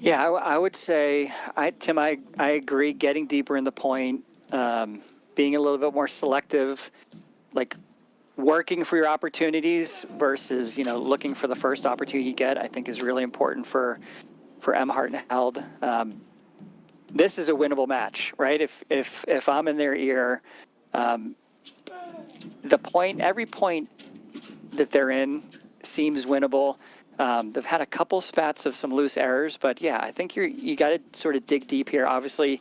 Yeah, I would say, Tim, I agree. Getting deeper in the point, being a little bit more selective, like working for your opportunities versus looking for the first opportunity you get, I think is really important for Emhardt and Held. This is a winnable match, right? If I'm in their ear, every point that they're in seems winnable. They've had a couple spats of some loose errors, but yeah, I think you got to sort of dig deep here. Obviously,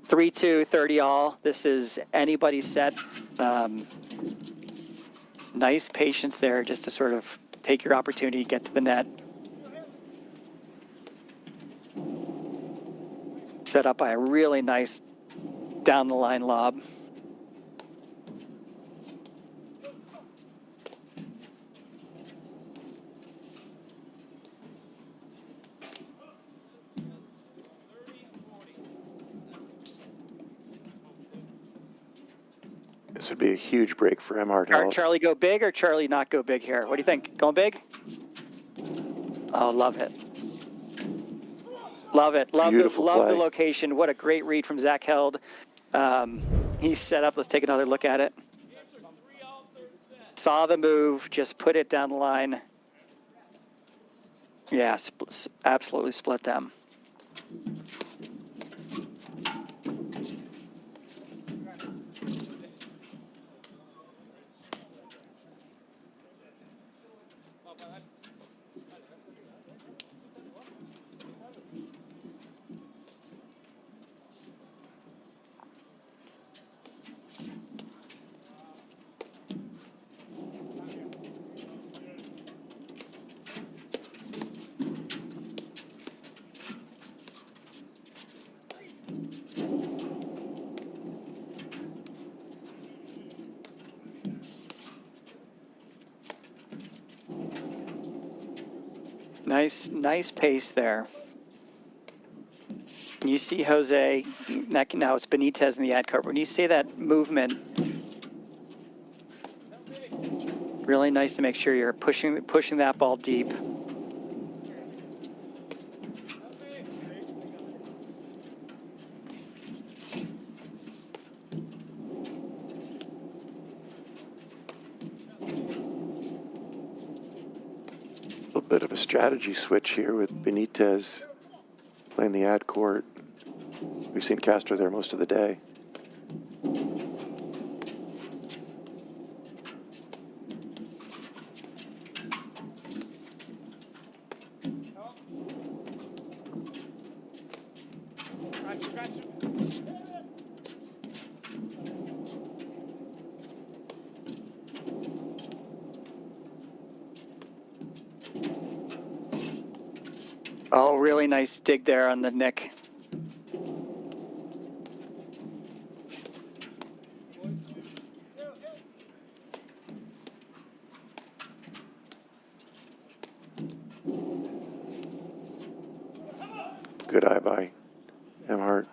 3-2, 30 all. This is anybody's set. Nice patience there just to sort of take your opportunity, get to the net. Set up by a really nice down the line lob. This would be a huge break for Emhardt. Charlie go big or Charlie not go big here? What do you think? Going big? Oh, love it. Love it. Love the location. What a great read from Zach Held. He's set up. Let's take another look at it. Saw the move, just put it down the line. Yeah, absolutely split them. Nice pace there. You see Jose, now it's Benitez in the ad card. When you see that movement, really nice to make sure you're pushing that ball deep. Bit of a strategy switch here with Benitez playing the ad court. We've seen Castro there most of the day. Oh, really nice dig there on the nick. Good eye by Emhardt.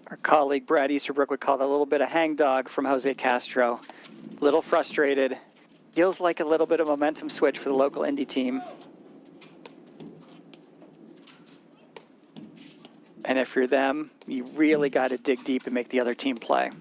Our colleague Brad Easterbrook would call that a little bit of hangdog from Jose Castro. A little frustrated. Feels like a little bit of momentum switch for the local Indy team. And if you're them, you really got to dig deep and make the other team play.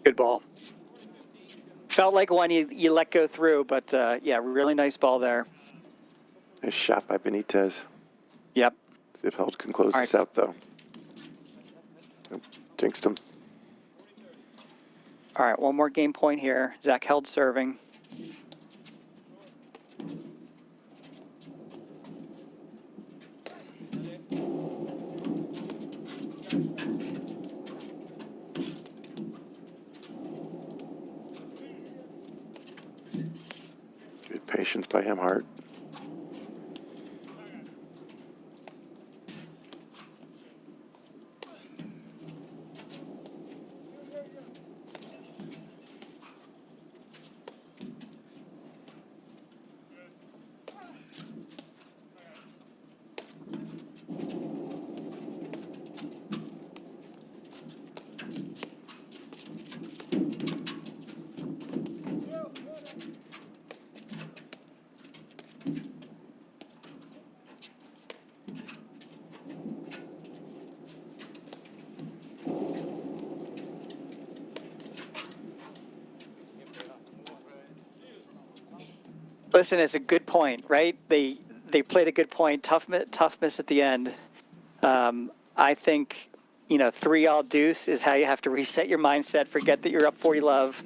Good ball. Felt like one you let go through, but yeah, really nice ball there. Nice shot by Benitez. Yep. See if Held can close All this right. out, though. Yep, jinxed him. All right, one more game point here. Zach Held serving. Good patience by Emhardt. Listen, it's a good point, right? They played a good point. Tough miss at the end. I think, 3-all deuce is how you have to reset your mindset. Forget that you're up 40-love.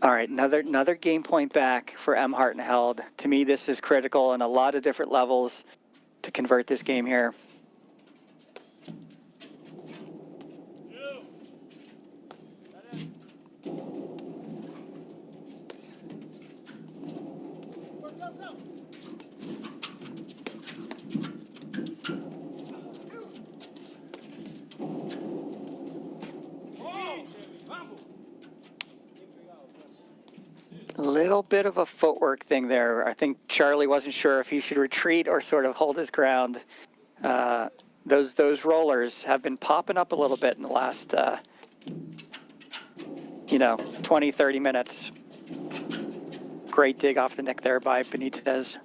All right, another game point back for Emhardt and Held. To me, this is critical on a lot of different levels to convert this game here. A little bit of a footwork thing there. I think Charlie wasn't sure if he should retreat or sort of hold his ground. Those rollers have been popping up a little bit in the last, 20, 30 minutes. Great dig off the neck there by Benitez.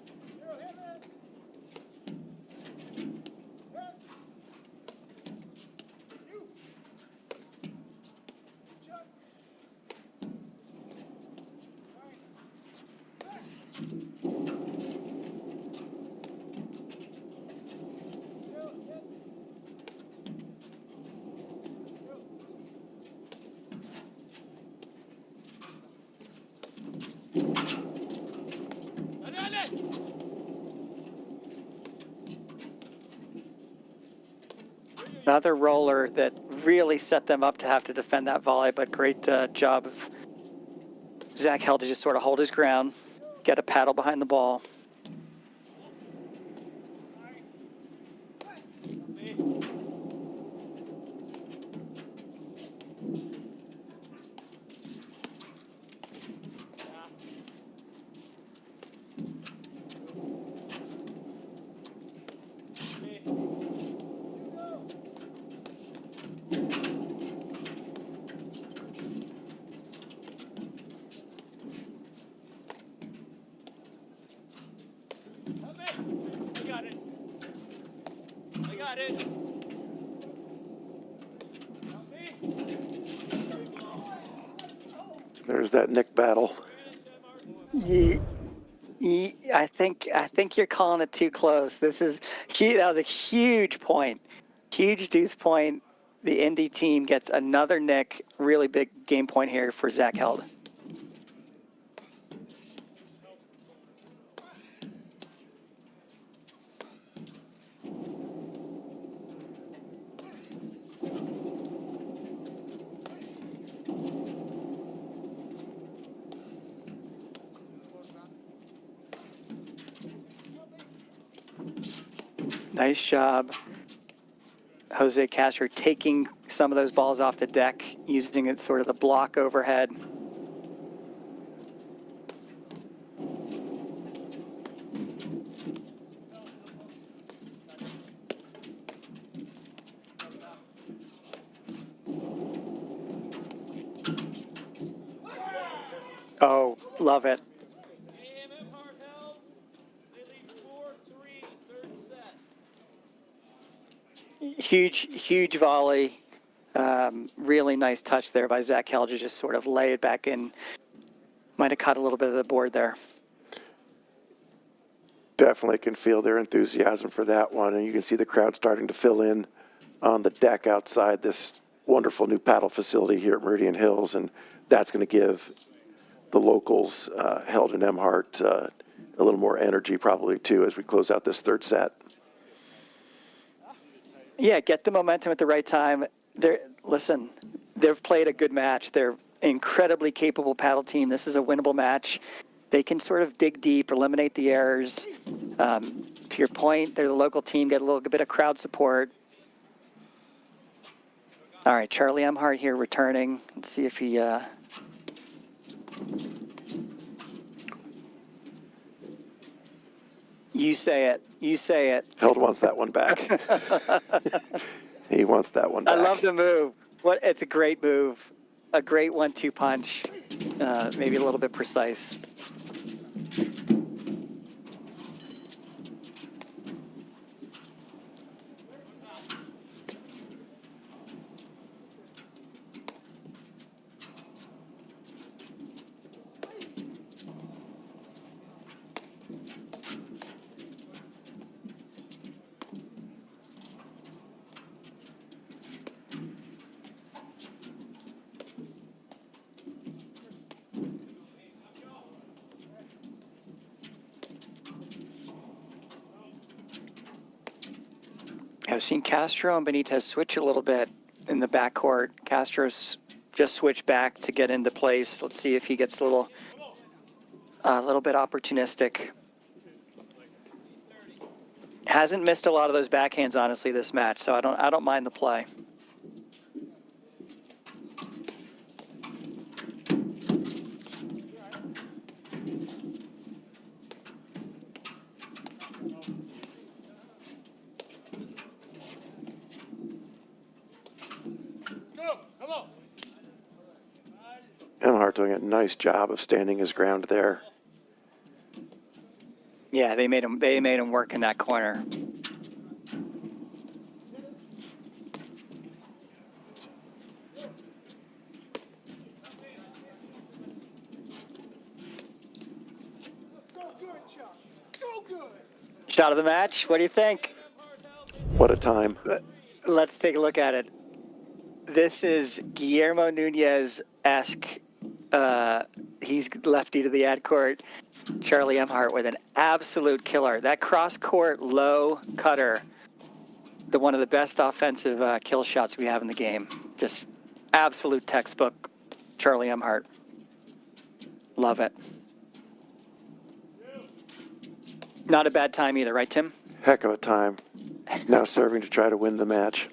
Another roller that really set them up to have to defend that volley, but great job of Zach Held to just sort of hold his ground, get a paddle behind the ball. I got it. There's that Nick battle. I think you're calling it too close. That was a huge point, huge deuce point. The Indy team gets another nick. Really big game point here for Zach Held. Nice job, Jose Castro, taking some of those balls off the deck, using it sort of the block overhead. Oh, love it. Emhardt held. They lead 4-3, third set. Huge volley. Really nice touch there by Zach Held to just sort of lay it back in. Might have caught a little bit of the board there. Definitely can feel their enthusiasm for that one, and you can see the crowd starting to fill in on the deck outside this wonderful new paddle facility here at Meridian Hills, and that's going to give the locals, Held and Emhardt, a little more energy probably too as we close out this third set. Yeah, get the momentum at the right time. Listen, they've played a good match. They're an incredibly capable paddle team. This is a winnable match. They can sort of dig deep, eliminate the errors. To your point, they're the local team, get a little bit of crowd support. All right, Charlie Emhardt here returning. Let's see if he... You say it. You say it. Held wants that one back. He wants that one back. I love the move. It's a great move. A great 1-2 punch. Maybe a little bit precise. I've seen Castro and Benitez switch a little bit in the backcourt. Castro's just switched back to get into place. Let's see if he gets a little bit opportunistic. Hasn't missed a lot of those backhands, honestly, this match, so I don't mind the play. Emhardt doing a nice job of standing his ground there. Yeah, they made him work in that corner. So good, Chuck. So good. Shot of the match. What do you think? What a time. Let's take a look at it. This is Guillermo Nunez-esque. He's lefty to the ad court. Charlie Emhardt with an absolute killer. That cross-court low cutter, one of the best offensive kill shots we have in the game. Just absolute textbook Charlie Emhardt. Love it. Not a bad time either, right, Tim? Heck of a time. Now serving to try to win the match.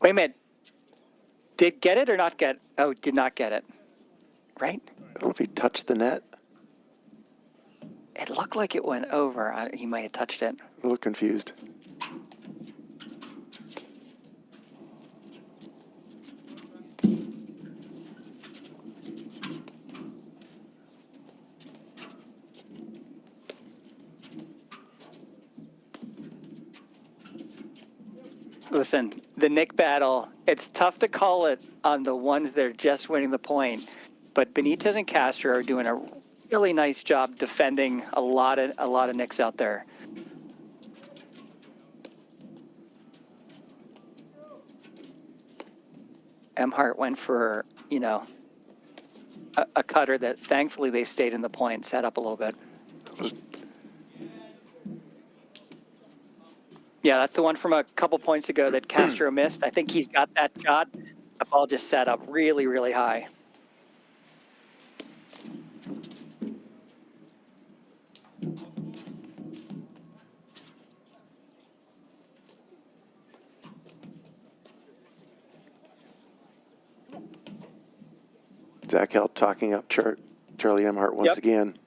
Wait a minute. Did get it or not get? Oh, did not get it. Right? I don't know if he touched the net. It looked like it went over. He might have touched it. A little confused. Listen, the Nick battle, it's tough to call it on the ones that are just winning the point, but Benitez and Castro are doing a really nice job defending a lot of Nicks out there. Emhardt went for, a cutter that thankfully they stayed in the point, set up a little bit. Yeah, that's the one from a couple points ago that Castro missed. I think he's got that shot. The ball just set up really, really high. Zach Held talking up Charlie Emhardt once again.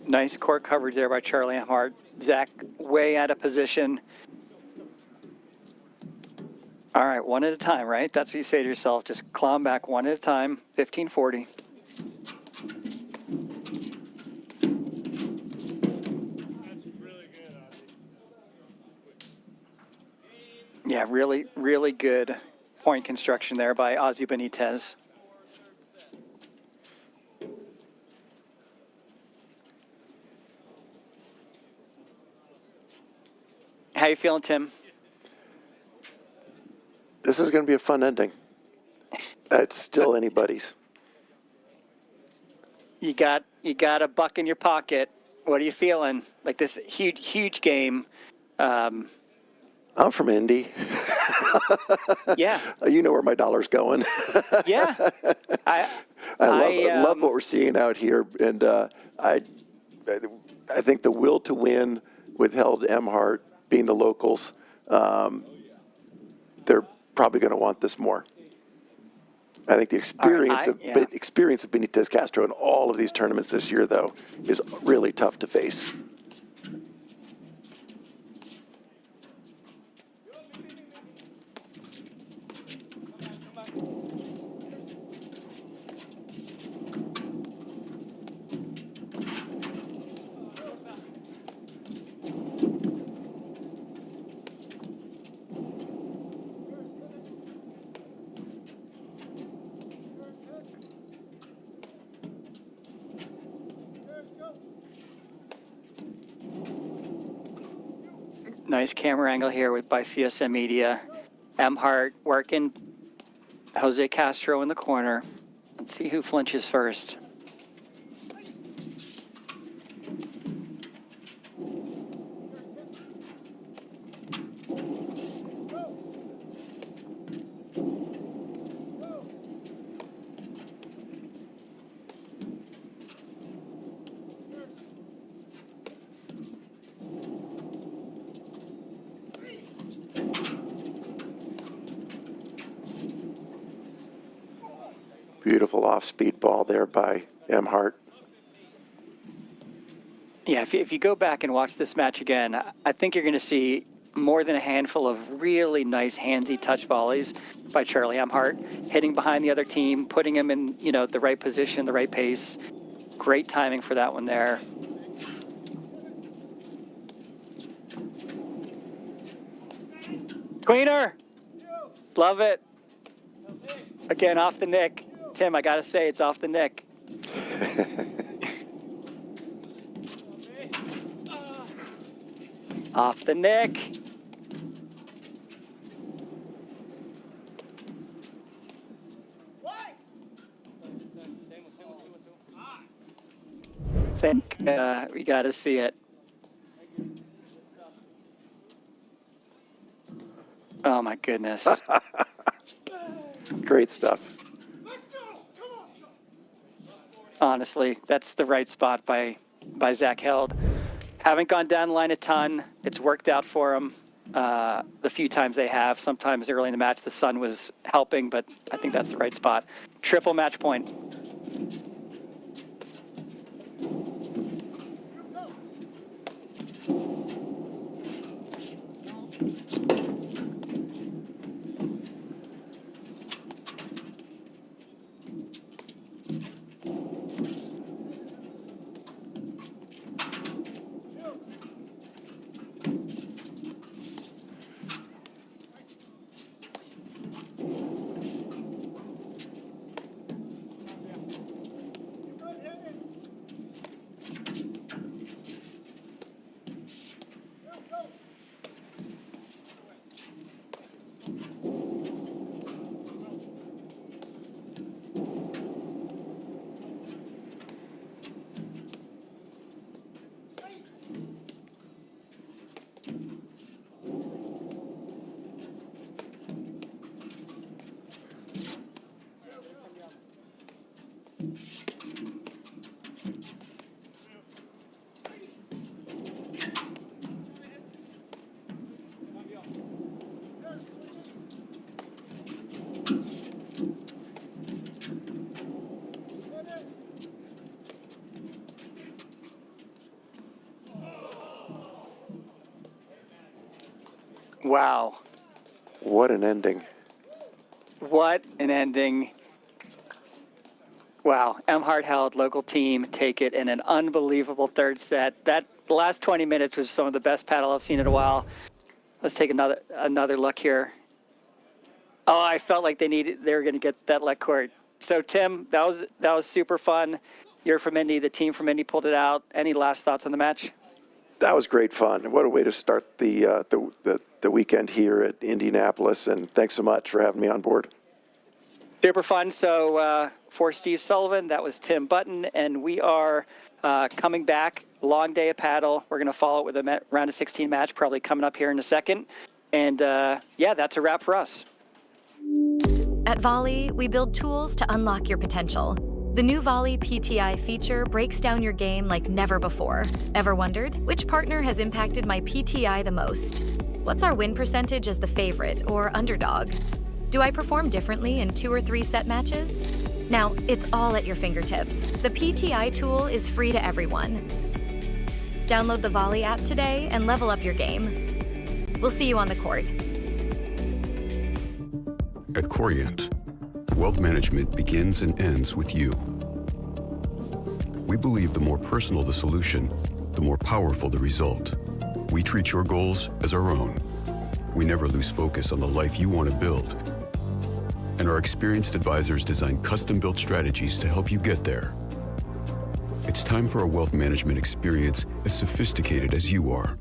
Nice court coverage there by Charlie Emhardt. Zach way out of position. All right, one at a time, right? That's what you say to yourself. Just claw 'em back one at a time. 15-40. Yeah, really, really good point construction there by Ozzy Benitez. How you feeling, Tim? This is going to be a fun ending. It's still anybody's. You got a buck in your pocket. What are you feeling? Like this huge game. I'm from Indy. Yeah. You know where my dollar's going. Yeah. I love what we're seeing out here, and I think the will to win withheld Emhardt being the locals. They're probably going to want this more. I think the experience of Benitez Castro in all of these tournaments this year, though, is really tough to face. Nice camera angle here by CSM Media. Emhardt working Jose Castro in the corner. Let's see who flinches first. Beautiful off-speed ball there by Emhardt. Yeah, if you go back and watch this match again, I think you're going to see more than a handful of really nice handsy touch volleys by Charlie Emhardt, hitting behind the other team, putting him in, the right position, the right pace. Great timing for that one there. Tweener! Love it. Again, off the nick. Tim, I got to say, it's off the nick. Off the nick. Think we got to see it. Oh my goodness. Great stuff. Honestly, that's the right spot by Zach Held. Haven't gone down the line a ton. It's worked out for him the few times they have. Sometimes early in the match the sun was helping, but I think that's the right spot. Triple match point. Wow. What an ending. What an ending. Wow. Emhardt held local team take it in an unbelievable third set. That last 20 minutes was some of the best paddle I've seen in a while. Let's take another look here. Oh, I felt like they were going to get that let court. So Tim, that was super fun. You're from Indy. The team from Indy pulled it out. Any last thoughts on the match? That was great fun. What a way to start the weekend here at Indianapolis. And thanks so much for having me on board. Super fun. So for Steve Sullivan, that was Tim Button, and we are coming back. Long day of paddle. We're going to follow it with a round of 16 match, probably coming up here in a second. And yeah, that's a wrap for us. At Volley, we build tools to unlock your potential. The new Volley PTI feature breaks down your game like never before. Ever wondered which partner has impacted my PTI the most? What's our win percentage as the favorite or underdog? Do I perform differently in 2 or 3 set matches? Now, it's all at your fingertips. The PTI tool is free to everyone. Download the Volley app today and level up your game. We'll see you on the court. At Corient, wealth management begins and ends with you. We believe the more personal the solution, the more powerful the result. We treat your goals as our own. We never lose focus on the life you want to build. And our experienced advisors design custom-built strategies to help you get there. It's time for a wealth management experience as sophisticated as you are.